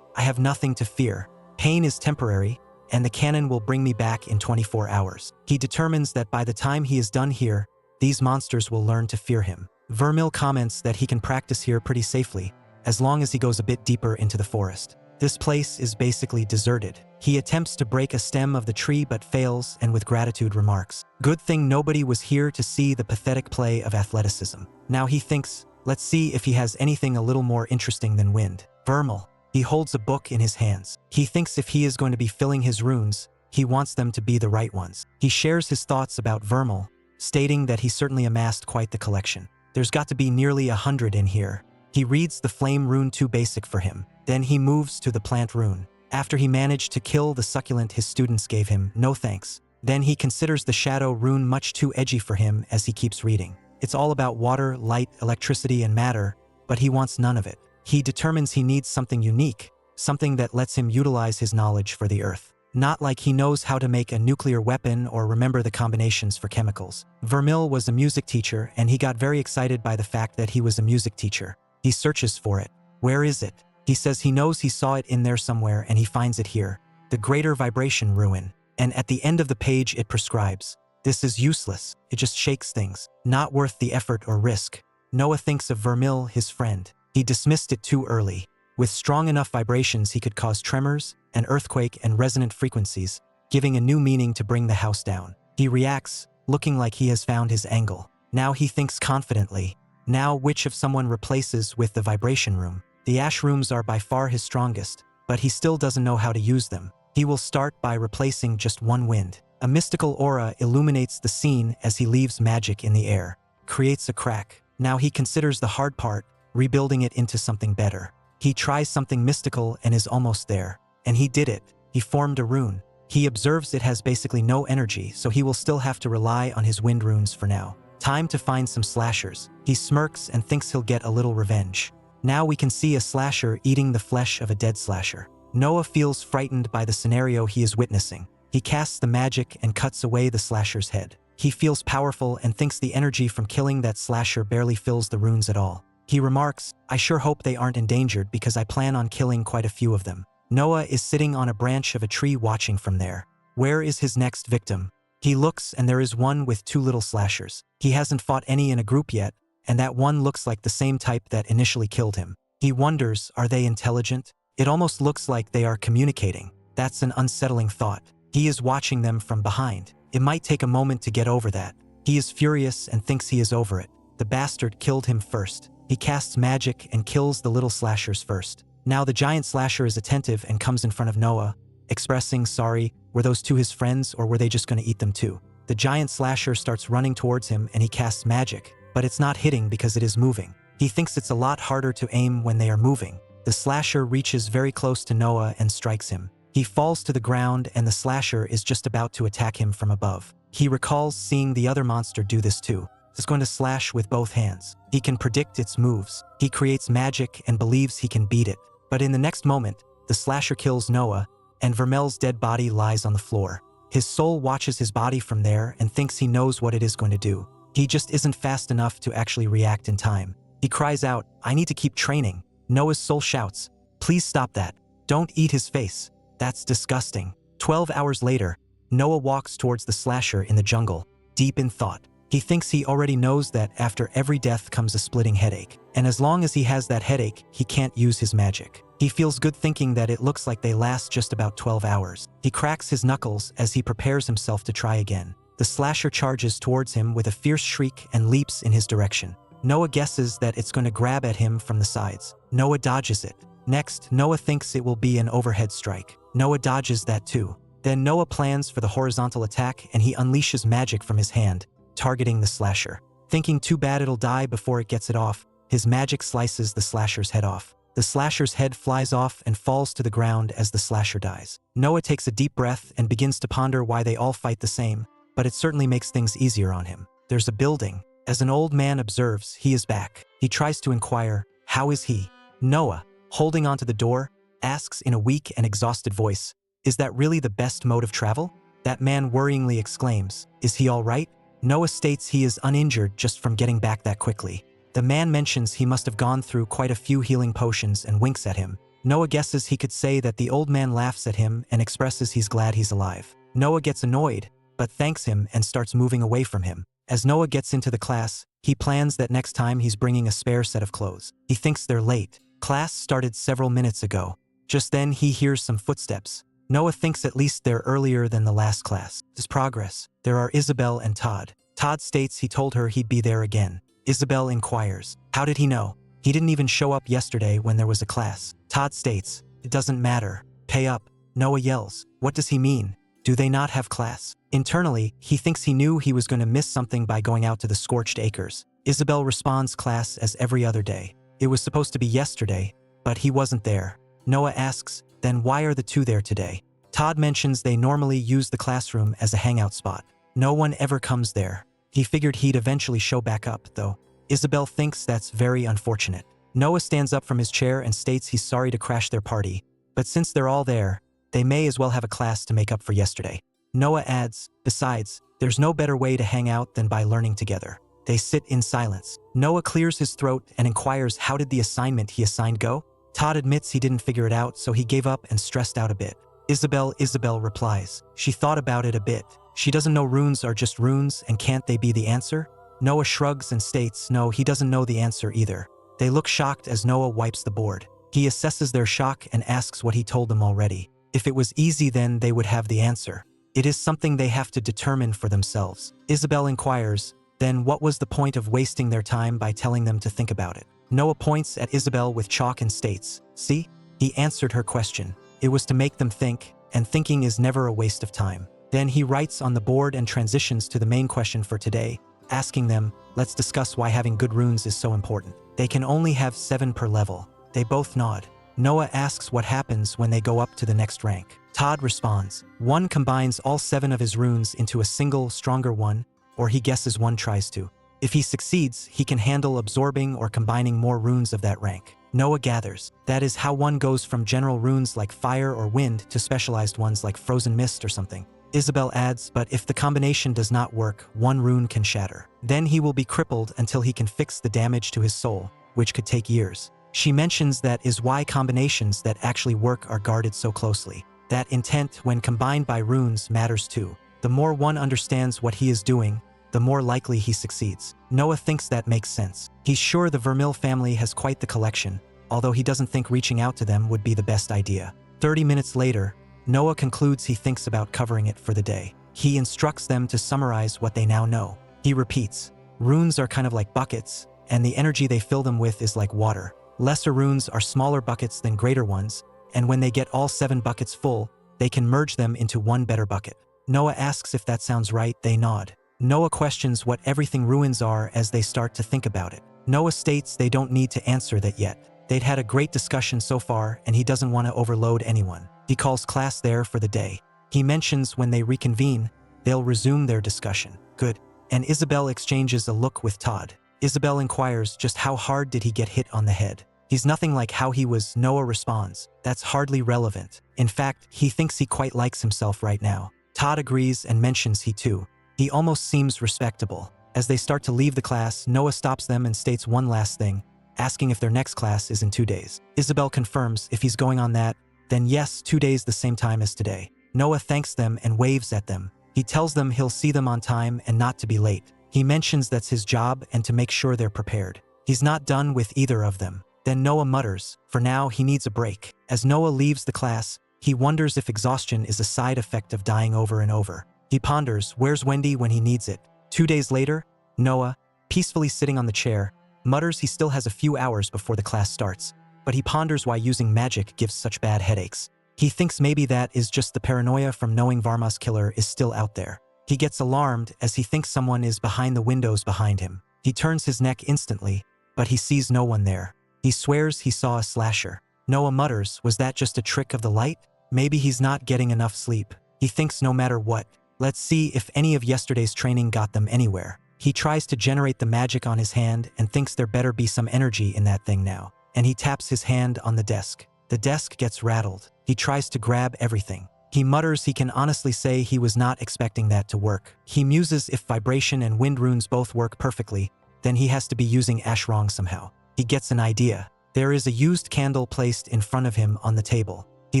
I have nothing to fear. Pain is temporary, and the cannon will bring me back in 24 hours. He determines that by the time he is done here, these monsters will learn to fear him. Vermil comments that he can practice here pretty safely, as long as he goes a bit deeper into the forest. This place is basically deserted. He attempts to break a stem of the tree but fails and with gratitude remarks, good thing nobody was here to see the pathetic play of athleticism. Now he thinks, let's see if he has anything a little more interesting than wind. Vermil. He holds a book in his hands. He thinks if he is going to be filling his runes, he wants them to be the right ones. He shares his thoughts about Vermil, stating that he certainly amassed quite the collection. There's got to be nearly 100 in here. He reads the flame rune too basic for him. Then he moves to the plant rune. After he managed to kill the succulent his students gave him, no thanks. Then he considers the shadow rune much too edgy for him as he keeps reading. It's all about water, light, electricity, and matter, but he wants none of it. He determines he needs something unique, something that lets him utilize his knowledge for the earth. Not like he knows how to make a nuclear weapon or remember the combinations for chemicals. Vermil was a music teacher and he got very excited by the fact that he was a music teacher. He searches for it. Where is it? He says he knows he saw it in there somewhere and he finds it here. The greater vibration ruin. And at the end of the page it prescribes. This is useless. It just shakes things. Not worth the effort or risk. Noah thinks of Vermil, his friend. He dismissed it too early. With strong enough vibrations he could cause tremors, an earthquake, and resonant frequencies, giving a new meaning to bring the house down. He reacts, looking like he has found his angle. Now he thinks confidently. Now which of someone replaces with the vibration room? The ash rooms are by far his strongest, but he still doesn't know how to use them. He will start by replacing just one wind. A mystical aura illuminates the scene as he leaves magic in the air, creates a crack. Now he considers the hard part, rebuilding it into something better. He tries something mystical and is almost there. And he did it. He formed a rune. He observes it has basically no energy, so he will still have to rely on his wind runes for now. Time to find some slashers. He smirks and thinks he'll get a little revenge. Now we can see a slasher eating the flesh of a dead slasher. Noah feels frightened by the scenario he is witnessing. He casts the magic and cuts away the slasher's head. He feels powerful and thinks the energy from killing that slasher barely fills the runes at all. He remarks, I sure hope they aren't endangered because I plan on killing quite a few of them. Noah is sitting on a branch of a tree watching from there. Where is his next victim? He looks and there is one with two little slashers. He hasn't fought any in a group yet, and that one looks like the same type that initially killed him. He wonders, are they intelligent? It almost looks like they are communicating. That's an unsettling thought. He is watching them from behind. It might take a moment to get over that. He is furious and thinks he is over it. The bastard killed him first. He casts magic and kills the little slashers first. Now the giant slasher is attentive and comes in front of Noah, expressing, sorry, were those two his friends or were they just going to eat them too? The giant slasher starts running towards him and he casts magic, but it's not hitting because it is moving. He thinks it's a lot harder to aim when they are moving. The slasher reaches very close to Noah and strikes him. He falls to the ground and the slasher is just about to attack him from above. He recalls seeing the other monster do this too. It's going to slash with both hands. He can predict its moves. He creates magic and believes he can beat it. But in the next moment, the slasher kills Noah, and Vermel's dead body lies on the floor. His soul watches his body from there and thinks he knows what it is going to do. He just isn't fast enough to actually react in time. He cries out, "I need to keep training." Noah's soul shouts, "Please stop that. Don't eat his face. That's disgusting." 12 hours later, Noah walks towards the slasher in the jungle, deep in thought. He thinks he already knows that after every death comes a splitting headache, and as long as he has that headache, he can't use his magic. He feels good thinking that it looks like they last just about 12 hours. He cracks his knuckles as he prepares himself to try again. The slasher charges towards him with a fierce shriek and leaps in his direction. Noah guesses that it's going to grab at him from the sides. Noah dodges it. Next, Noah thinks it will be an overhead strike. Noah dodges that too. Then Noah plans for the horizontal attack and he unleashes magic from his hand, targeting the slasher. Thinking too bad it'll die before it gets it off, his magic slices the slasher's head off. The slasher's head flies off and falls to the ground as the slasher dies. Noah takes a deep breath and begins to ponder why they all fight the same, but it certainly makes things easier on him. There's a building. As an old man observes, he is back. He tries to inquire, how is he? Noah, holding onto the door, asks in a weak and exhausted voice, "Is that really the best mode of travel?" That man worryingly exclaims, "Is he all right?" Noah states he is uninjured just from getting back that quickly. The man mentions he must have gone through quite a few healing potions and winks at him. Noah guesses he could say that the old man laughs at him and expresses he's glad he's alive. Noah gets annoyed, but thanks him and starts moving away from him. As Noah gets into the class, he plans that next time he's bringing a spare set of clothes. He thinks they're late. Class started several minutes ago. Just then he hears some footsteps. Noah thinks at least they're earlier than the last class. There's progress. There are Isabel and Todd. Todd states he told her he'd be there again. Isabel inquires, how did he know? He didn't even show up yesterday when there was a class. Todd states, it doesn't matter. Pay up. Noah yells, what does he mean? Do they not have class? Internally, he thinks he knew he was going to miss something by going out to the scorched acres. Isabel responds class as every other day. It was supposed to be yesterday, but he wasn't there. Noah asks, then why are the two there today? Todd mentions they normally use the classroom as a hangout spot. No one ever comes there. He figured he'd eventually show back up, though. Isabel thinks that's very unfortunate. Noah stands up from his chair and states he's sorry to crash their party, but since they're all there, they may as well have a class to make up for yesterday. Noah adds, besides, there's no better way to hang out than by learning together. They sit in silence. Noah clears his throat and inquires how did the assignment he assigned go? Todd admits he didn't figure it out, so he gave up and stressed out a bit. Isabel replies. She thought about it a bit. She doesn't know runes are just runes and can't they be the answer? Noah shrugs and states no, he doesn't know the answer either. They look shocked as Noah wipes the board. He assesses their shock and asks what he told them already. If it was easy then they would have the answer. It is something they have to determine for themselves. Isabel inquires, then what was the point of wasting their time by telling them to think about it? Noah points at Isabel with chalk and states, see? He answered her question. It was to make them think, and thinking is never a waste of time. Then he writes on the board and transitions to the main question for today, asking them, let's discuss why having good runes is so important. They can only have 7 per level. They both nod. Noah asks what happens when they go up to the next rank. Todd responds, one combines all 7 of his runes into a single, stronger one, or he guesses one tries to. If he succeeds, he can handle absorbing or combining more runes of that rank. Noah gathers. That is how one goes from general runes like fire or wind to specialized ones like frozen mist or something. Isabel adds, but if the combination does not work, one rune can shatter. Then he will be crippled until he can fix the damage to his soul, which could take years. She mentions that is why combinations that actually work are guarded so closely. That intent, when combined by runes, matters too. The more one understands what he is doing, the more likely he succeeds. Noah thinks that makes sense. He's sure the Vermil family has quite the collection. although he doesn't think reaching out to them would be the best idea. 30 minutes later, Noah concludes he thinks about covering it for the day. He instructs them to summarize what they now know. He repeats, runes are kind of like buckets, and the energy they fill them with is like water. Lesser runes are smaller buckets than greater ones, and when they get all 7 buckets full, they can merge them into one better bucket. Noah asks if that sounds right, they nod. Noah questions what everything ruins are as they start to think about it. Noah states they don't need to answer that yet. They'd had a great discussion so far, and he doesn't want to overload anyone. He calls class there for the day. He mentions when they reconvene, they'll resume their discussion. Good. And Isabel exchanges a look with Todd. Isabel inquires just how hard did he get hit on the head. He's nothing like how he was. Noah responds, that's hardly relevant. In fact, he thinks he quite likes himself right now. Todd agrees and mentions he too. He almost seems respectable. As they start to leave the class, Noah stops them and states one last thing, asking if their next class is in 2 days. Isabel confirms if he's going on that, then yes, 2 days the same time as today. Noah thanks them and waves at them. He tells them he'll see them on time and not to be late. He mentions that's his job and to make sure they're prepared. He's not done with either of them. Then Noah mutters, for now he needs a break. As Noah leaves the class, he wonders if exhaustion is a side effect of dying over and over. He ponders, where's Wendy when he needs it? 2 days later, Noah, peacefully sitting on the chair, mutters he still has a few hours before the class starts, but he ponders why using magic gives such bad headaches. He thinks maybe that is just the paranoia from knowing Varma's killer is still out there. He gets alarmed as he thinks someone is behind the windows behind him. He turns his neck instantly, but he sees no one there. He swears he saw a slasher. Noah mutters, was that just a trick of the light? Maybe he's not getting enough sleep. He thinks no matter what, let's see if any of yesterday's training got them anywhere. He tries to generate the magic on his hand and thinks there better be some energy in that thing now. And he taps his hand on the desk. The desk gets rattled. He tries to grab everything. He mutters he can honestly say he was not expecting that to work. He muses if vibration and wind runes both work perfectly, then he has to be using ash wrong somehow. He gets an idea. There is a used candle placed in front of him on the table. He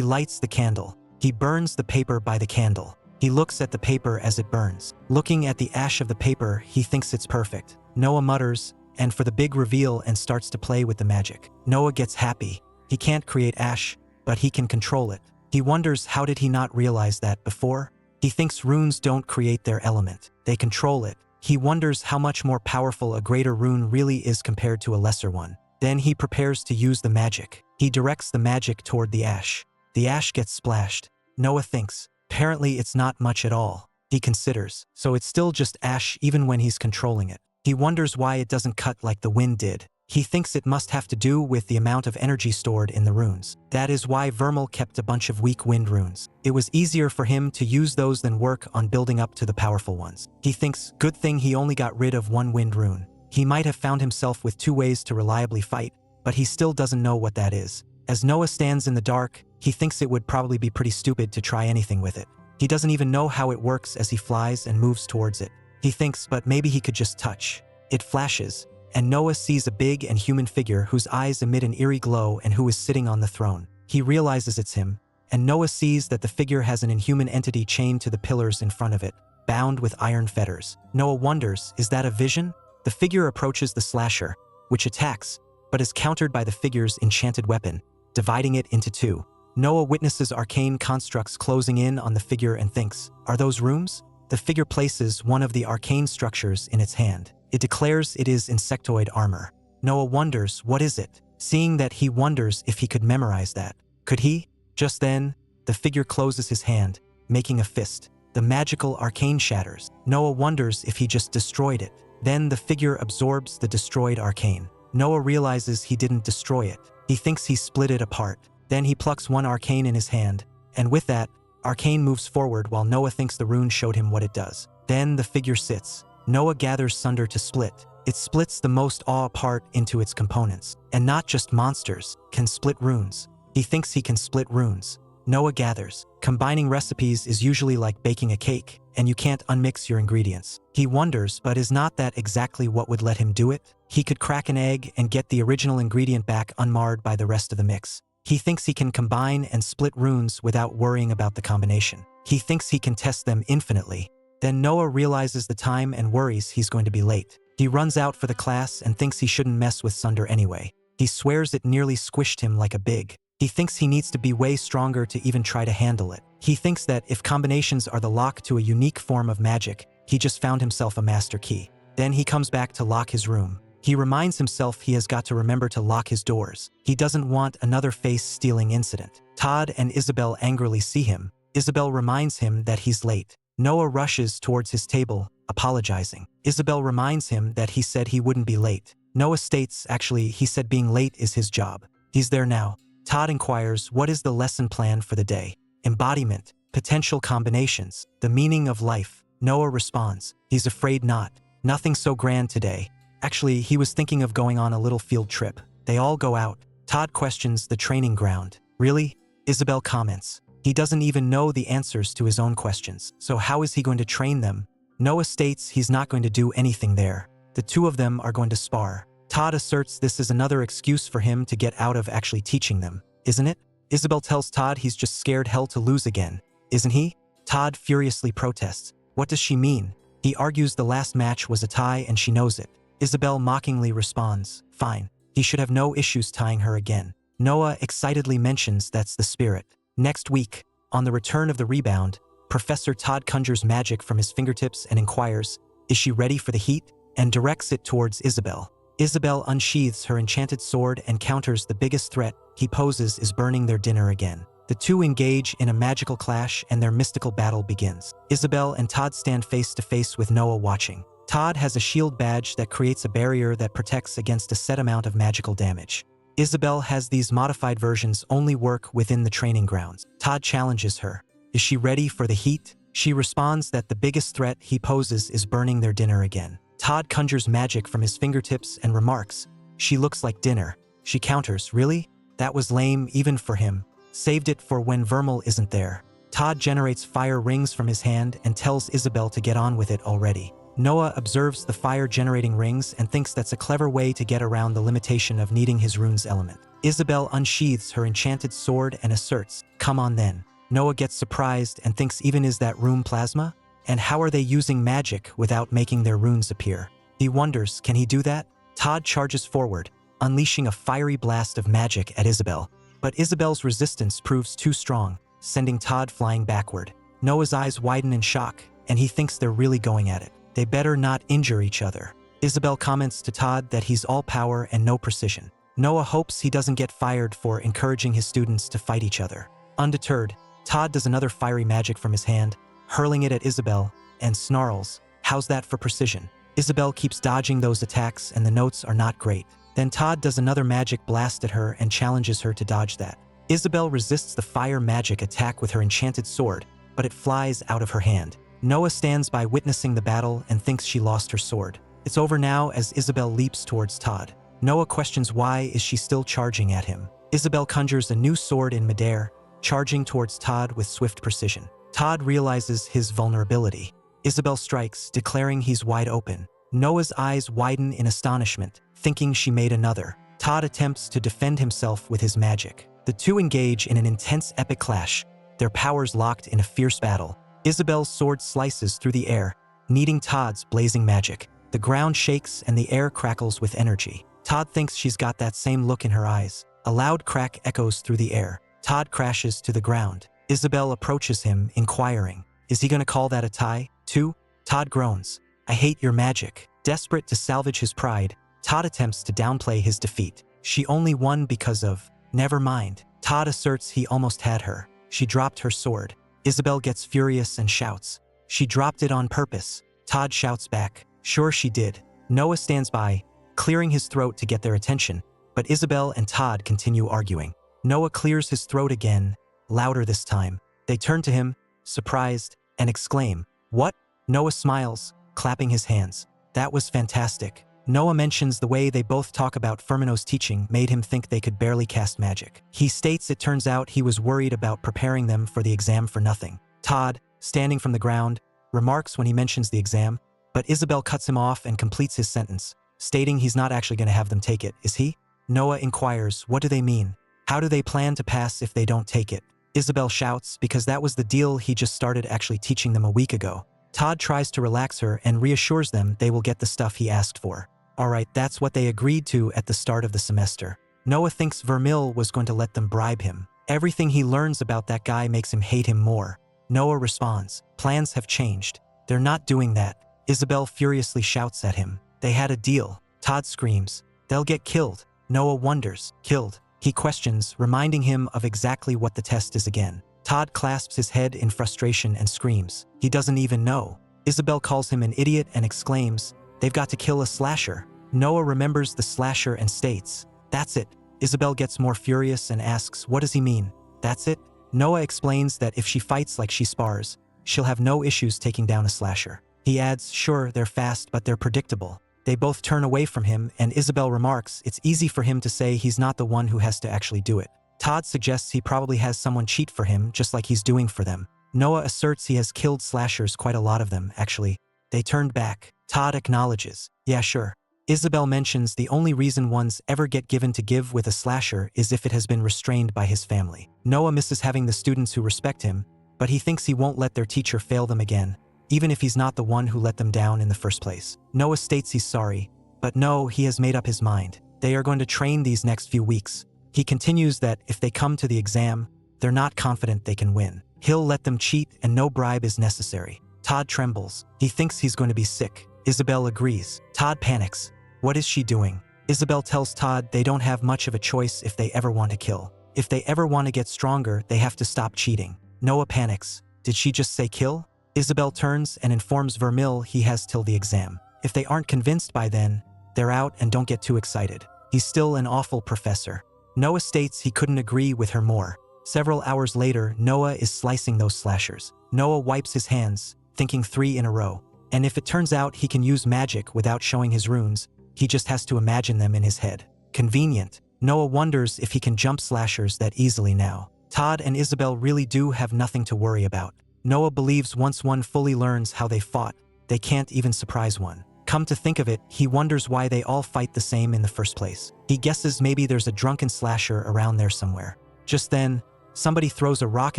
lights the candle. He burns the paper by the candle. He looks at the paper as it burns. Looking at the ash of the paper, he thinks it's perfect. Noah mutters, and for the big reveal, and starts to play with the magic. Noah gets happy. He can't create ash, but he can control it. He wonders how did he not realize that before? He thinks runes don't create their element. They control it. He wonders how much more powerful a greater rune really is compared to a lesser one. Then he prepares to use the magic. He directs the magic toward the ash. The ash gets splashed. Noah thinks, apparently it's not much at all. He considers, so it's still just ash even when he's controlling it. He wonders why it doesn't cut like the wind did. He thinks it must have to do with the amount of energy stored in the runes. That is why Vermal kept a bunch of weak wind runes. It was easier for him to use those than work on building up to the powerful ones. He thinks, good thing he only got rid of one wind rune. He might have found himself with 2 ways to reliably fight, but he still doesn't know what that is. As Noah stands in the dark, he thinks it would probably be pretty stupid to try anything with it. He doesn't even know how it works as he flies and moves towards it. He thinks, but maybe he could just touch. It flashes, and Noah sees a big and human figure whose eyes emit an eerie glow and who is sitting on the throne. He realizes it's him, and Noah sees that the figure has an inhuman entity chained to the pillars in front of it, bound with iron fetters. Noah wonders, is that a vision? The figure approaches the slasher, which attacks, but is countered by the figure's enchanted weapon, dividing it into 2. Noah witnesses arcane constructs closing in on the figure and thinks, are those rooms? The figure places one of the arcane structures in its hand. It declares it is insectoid armor. Noah wonders, what is it? Seeing that, he wonders if he could memorize that. Could he? Just then, the figure closes his hand, making a fist. The magical arcane shatters. Noah wonders if he just destroyed it. Then the figure absorbs the destroyed arcane. Noah realizes he didn't destroy it. He thinks he split it apart. Then he plucks one arcane in his hand, and with that, arcane moves forward while Noah thinks the rune showed him what it does. Then the figure sits. Noah gathers Sunder to split. It splits the most awe apart into its components. And not just monsters can split runes. He thinks he can split runes. Noah gathers. Combining recipes is usually like baking a cake, and you can't unmix your ingredients. He wonders, but is not that exactly what would let him do it? He could crack an egg and get the original ingredient back unmarred by the rest of the mix. He thinks he can combine and split runes without worrying about the combination. He thinks he can test them infinitely. Then Noah realizes the time and worries he's going to be late. He runs out for the class and thinks he shouldn't mess with Sunder anyway. He swears it nearly squished him like a big. He thinks he needs to be way stronger to even try to handle it. He thinks that if combinations are the lock to a unique form of magic, he just found himself a master key. Then he comes back to lock his room. He reminds himself he has got to remember to lock his doors. He doesn't want another face-stealing incident. Todd and Isabel angrily see him. Isabel reminds him that he's late. Noah rushes towards his table, apologizing. Isabel reminds him that he said he wouldn't be late. Noah states, actually, he said being late is his job. He's there now. Todd inquires, what is the lesson plan for the day? Embodiment, potential combinations, the meaning of life. Noah responds, he's afraid not. Nothing so grand today. Actually, he was thinking of going on a little field trip. They all go out. Todd questions the training ground. Really? Isabel comments. He doesn't even know the answers to his own questions, so how is he going to train them? Noah states he's not going to do anything there. The two of them are going to spar. Todd asserts this is another excuse for him to get out of actually teaching them, isn't it? Isabel tells Todd he's just scared hell to lose again, isn't he? Todd furiously protests. What does she mean? He argues the last match was a tie and she knows it. Isabel mockingly responds, fine, he should have no issues tying her again. Noah excitedly mentions that's the spirit. Next week, on the return of the rebound, Professor Todd conjures magic from his fingertips and inquires, is she ready for the heat? And directs it towards Isabel. Isabel unsheathes her enchanted sword and counters the biggest threat he poses is burning their dinner again. The two engage in a magical clash and their mystical battle begins. Isabel and Todd stand face to face with Noah watching. Todd has a shield badge that creates a barrier that protects against a set amount of magical damage. Isabel has these modified versions only work within the training grounds. Todd challenges her. Is she ready for the heat? She responds that the biggest threat he poses is burning their dinner again. Todd conjures magic from his fingertips and remarks, she looks like dinner. She counters, really? That was lame even for him. Saved it for when Vermal isn't there. Todd generates fire rings from his hand and tells Isabel to get on with it already. Noah observes the fire-generating rings and thinks that's a clever way to get around the limitation of needing his rune's element. Isabel unsheathes her enchanted sword and asserts, come on then. Noah gets surprised and thinks even is that rune plasma? And how are they using magic without making their runes appear? He wonders, can he do that? Todd charges forward, unleashing a fiery blast of magic at Isabel. But Isabel's resistance proves too strong, sending Todd flying backward. Noah's eyes widen in shock, and he thinks they're really going at it. They better not injure each other. Isabel comments to Todd that he's all power and no precision. Noah hopes he doesn't get fired for encouraging his students to fight each other. Undeterred, Todd does another fiery magic from his hand, hurling it at Isabel, and snarls, how's that for precision? Isabel keeps dodging those attacks and the notes are not great. Then Todd does another magic blast at her and challenges her to dodge that. Isabel resists the fire magic attack with her enchanted sword, but it flies out of her hand. Noah stands by witnessing the battle and thinks she lost her sword. It's over now as Isabel leaps towards Todd. Noah questions why is she still charging at him. Isabel conjures a new sword in midair, charging towards Todd with swift precision. Todd realizes his vulnerability. Isabel strikes, declaring he's wide open. Noah's eyes widen in astonishment, thinking she made another. Todd attempts to defend himself with his magic. The two engage in an intense epic clash, their powers locked in a fierce battle. Isabel's sword slices through the air, needing Todd's blazing magic. The ground shakes and the air crackles with energy. Todd thinks she's got that same look in her eyes. A loud crack echoes through the air. Todd crashes to the ground. Isabel approaches him, inquiring, is he gonna call that a tie, too? Todd groans, I hate your magic. Desperate to salvage his pride, Todd attempts to downplay his defeat. She only won because of, never mind. Todd asserts he almost had her. She dropped her sword. Isabel gets furious and shouts, she dropped it on purpose. Todd shouts back, sure she did. Noah stands by, clearing his throat to get their attention, but Isabel and Todd continue arguing. Noah clears his throat again, louder this time. They turn to him, surprised, and exclaim, what? Noah smiles, clapping his hands. That was fantastic. Noah mentions the way they both talk about Firmino's teaching made him think they could barely cast magic. He states it turns out he was worried about preparing them for the exam for nothing. Todd, standing from the ground, remarks when he mentions the exam, but Isabel cuts him off and completes his sentence, stating he's not actually going to have them take it, is he? Noah inquires, what do they mean? How do they plan to pass if they don't take it? Isabel shouts because that was the deal he just started actually teaching them a week ago. Todd tries to relax her and reassures them they will get the stuff he asked for. Alright, that's what they agreed to at the start of the semester. Noah thinks Vermil was going to let them bribe him. Everything he learns about that guy makes him hate him more. Noah responds, plans have changed. They're not doing that. Isabel furiously shouts at him. They had a deal. Todd screams, they'll get killed. Noah wonders, killed? He questions, reminding him of exactly what the test is again. Todd clasps his head in frustration and screams. He doesn't even know. Isabel calls him an idiot and exclaims, they've got to kill a slasher. Noah remembers the slasher and states, that's it. Isabel gets more furious and asks, what does he mean? That's it? Noah explains that if she fights like she spars, she'll have no issues taking down a slasher. He adds, sure, they're fast, but they're predictable. They both turn away from him, and Isabel remarks it's easy for him to say he's not the one who has to actually do it. Todd suggests he probably has someone cheat for him, just like he's doing for them. Noah asserts he has killed slashers, quite a lot of them, actually. They turned back. Todd acknowledges, yeah, sure. Isabel mentions the only reason ones ever get given to give with a slasher is if it has been restrained by his family. Noah misses having the students who respect him, but he thinks he won't let their teacher fail them again, even if he's not the one who let them down in the first place. Noah states he's sorry, but no, he has made up his mind. They are going to train these next few weeks. He continues that if they come to the exam, they're not confident they can win. He'll let them cheat and no bribe is necessary. Todd trembles. He thinks he's going to be sick. Isabel agrees. Todd panics. What is she doing? Isabel tells Todd they don't have much of a choice if they ever want to kill. If they ever want to get stronger, they have to stop cheating. Noah panics. Did she just say kill? Isabel turns and informs Vermil he has till the exam. If they aren't convinced by then, they're out and don't get too excited. He's still an awful professor. Noah states he couldn't agree with her more. Several hours later, Noah is slicing those slashers. Noah wipes his hands, thinking 3 in a row. And if it turns out he can use magic without showing his runes, he just has to imagine them in his head. Convenient. Noah wonders if he can jump slashers that easily now. Todd and Isabel really do have nothing to worry about. Noah believes once one fully learns how they fought, they can't even surprise one. Come to think of it, he wonders why they all fight the same in the first place. He guesses maybe there's a drunken slasher around there somewhere. Just then, somebody throws a rock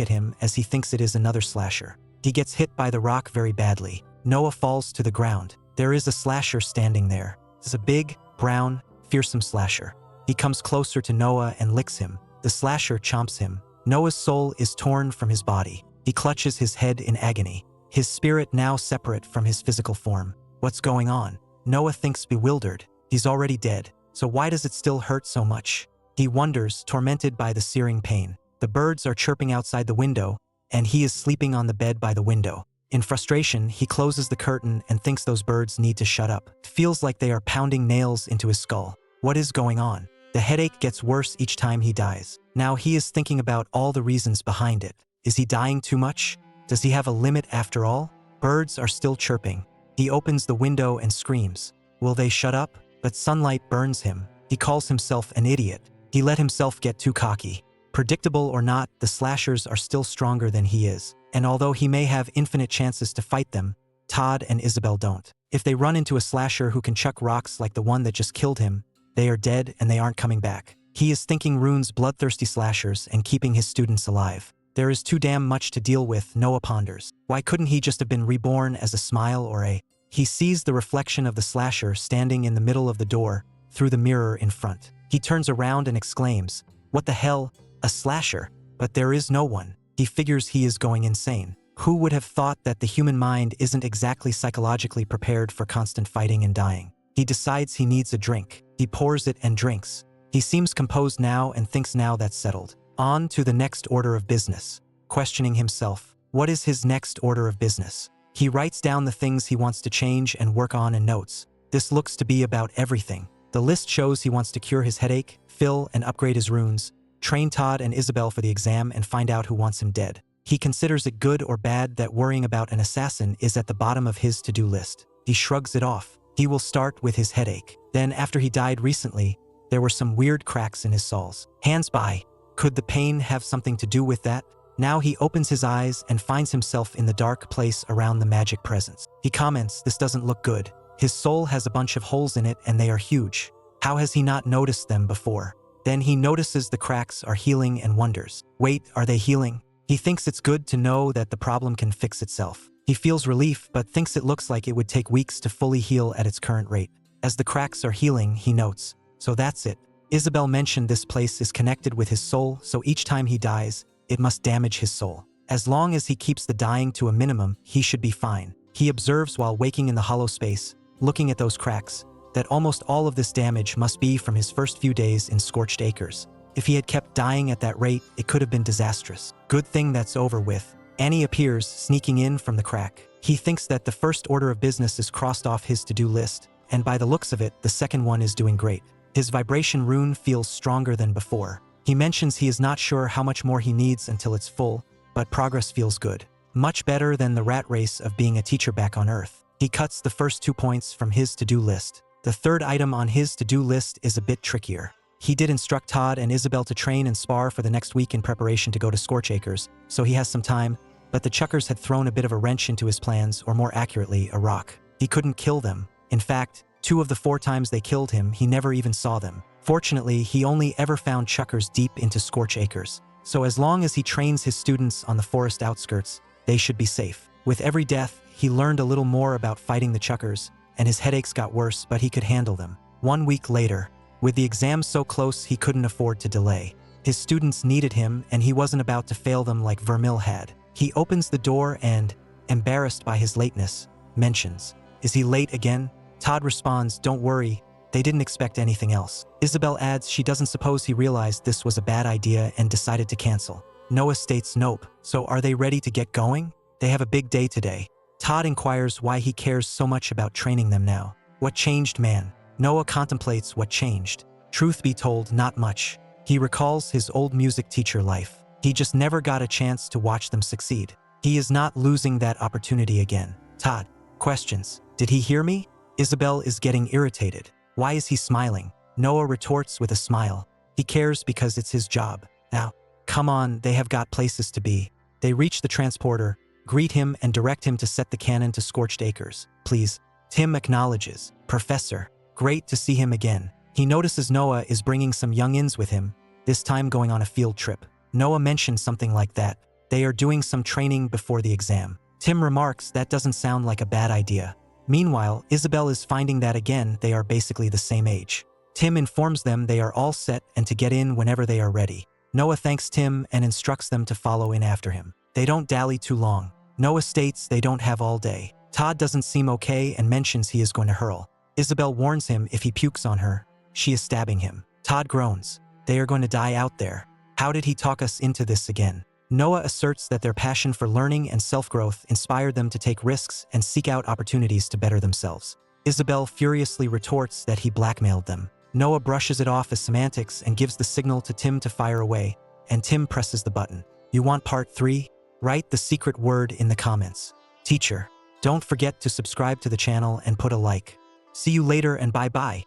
at him as he thinks it is another slasher. He gets hit by the rock very badly. Noah falls to the ground. There is a slasher standing there. It's a big, brown, fearsome slasher. He comes closer to Noah and licks him. The slasher chomps him. Noah's soul is torn from his body. He clutches his head in agony. His spirit now separate from his physical form. What's going on? Noah thinks bewildered. He's already dead. So why does it still hurt so much? He wonders, tormented by the searing pain. The birds are chirping outside the window, and he is sleeping on the bed by the window. In frustration, he closes the curtain and thinks those birds need to shut up. It feels like they are pounding nails into his skull. What is going on? The headache gets worse each time he dies. Now he is thinking about all the reasons behind it. Is he dying too much? Does he have a limit after all? Birds are still chirping. He opens the window and screams. Will they shut up? But sunlight burns him. He calls himself an idiot. He let himself get too cocky. Predictable or not, the slashers are still stronger than he is. And although he may have infinite chances to fight them, Todd and Isabel don't. If they run into a slasher who can chuck rocks like the one that just killed him, they are dead and they aren't coming back. He is thinking runes bloodthirsty slashers and keeping his students alive. There is too damn much to deal with, Noah ponders. Why couldn't he just have been reborn as a smile or a... He sees the reflection of the slasher standing in the middle of the door, through the mirror in front. He turns around and exclaims, what the hell? A slasher? But there is no one. He figures he is going insane. Who would have thought that the human mind isn't exactly psychologically prepared for constant fighting and dying? He decides he needs a drink. He pours it and drinks. He seems composed now and thinks now that's settled. On to the next order of business. Questioning himself, what is his next order of business? He writes down the things he wants to change and work on in notes. This looks to be about everything. The list shows he wants to cure his headache, fill and upgrade his runes, train Todd and Isabel for the exam, and find out who wants him dead. He considers it good or bad that worrying about an assassin is at the bottom of his to-do list. He shrugs it off. He will start with his headache. Then, after he died recently, there were some weird cracks in his soles. Hands by. Could the pain have something to do with that? Now he opens his eyes and finds himself in the dark place around the magic presence. He comments, this doesn't look good. His soul has a bunch of holes in it and they are huge. How has he not noticed them before? Then he notices the cracks are healing and wonders. Wait, are they healing? He thinks it's good to know that the problem can fix itself. He feels relief but thinks it looks like it would take weeks to fully heal at its current rate. As the cracks are healing, he notes, so that's it. Isabel mentioned this place is connected with his soul, so each time he dies, it must damage his soul. As long as he keeps the dying to a minimum, he should be fine. He observes while waking in the hollow space, looking at those cracks, that almost all of this damage must be from his first few days in Scorched Acres. If he had kept dying at that rate, it could have been disastrous. Good thing that's over with. Annie appears, sneaking in from the crack. He thinks that the first order of business is crossed off his to-do list, and by the looks of it, the second one is doing great. His vibration rune feels stronger than before. He mentions he is not sure how much more he needs until it's full, but progress feels good. Much better than the rat race of being a teacher back on Earth. He cuts the first 2 points from his to-do list. The third item on his to-do list is a bit trickier. He did instruct Todd and Isabel to train and spar for the next week in preparation to go to Scorch Acres, so he has some time, but the Chuckers had thrown a bit of a wrench into his plans, or more accurately, a rock. He couldn't kill them. In fact, 2 of the 4 times they killed him, he never even saw them. Fortunately, he only ever found Chuckers deep into Scorch Acres. So as long as he trains his students on the forest outskirts, they should be safe. With every death, he learned a little more about fighting the Chuckers, and his headaches got worse, but he could handle them. 1 week later, with the exams so close he couldn't afford to delay. His students needed him, and he wasn't about to fail them like Vermil had. He opens the door and, embarrassed by his lateness, mentions, "Is he late again?" Todd responds, "Don't worry, they didn't expect anything else." Isabel adds she doesn't suppose he realized this was a bad idea and decided to cancel. Noah states nope. So are they ready to get going? They have a big day today. Todd inquires why he cares so much about training them now. What changed, man? Noah contemplates what changed. Truth be told, not much. He recalls his old music teacher life. He just never got a chance to watch them succeed. He is not losing that opportunity again. Todd questions, "Did he hear me?" Isabel is getting irritated. Why is he smiling? Noah retorts with a smile. He cares because it's his job. Now, come on, they have got places to be. They reach the transporter, greet him, and direct him to set the cannon to Scorched Acres. Please. Tim acknowledges. Professor. Great to see him again. He notices Noah is bringing some youngins with him, this time going on a field trip. Noah mentions something like that. They are doing some training before the exam. Tim remarks that doesn't sound like a bad idea. Meanwhile, Isabel is finding that again they are basically the same age. Tim informs them they are all set and to get in whenever they are ready. Noah thanks Tim and instructs them to follow in after him. They don't dally too long. Noah states they don't have all day. Todd doesn't seem okay and mentions he is going to hurl. Isabel warns him if he pukes on her, she is stabbing him. Todd groans. They are going to die out there. How did he talk us into this again? Noah asserts that their passion for learning and self-growth inspired them to take risks and seek out opportunities to better themselves. Isabel furiously retorts that he blackmailed them. Noah brushes it off as semantics and gives the signal to Tim to fire away, and Tim presses the button. You want part 3? Write the secret word in the comments. Teacher. Don't forget to subscribe to the channel and put a like. See you later and bye-bye.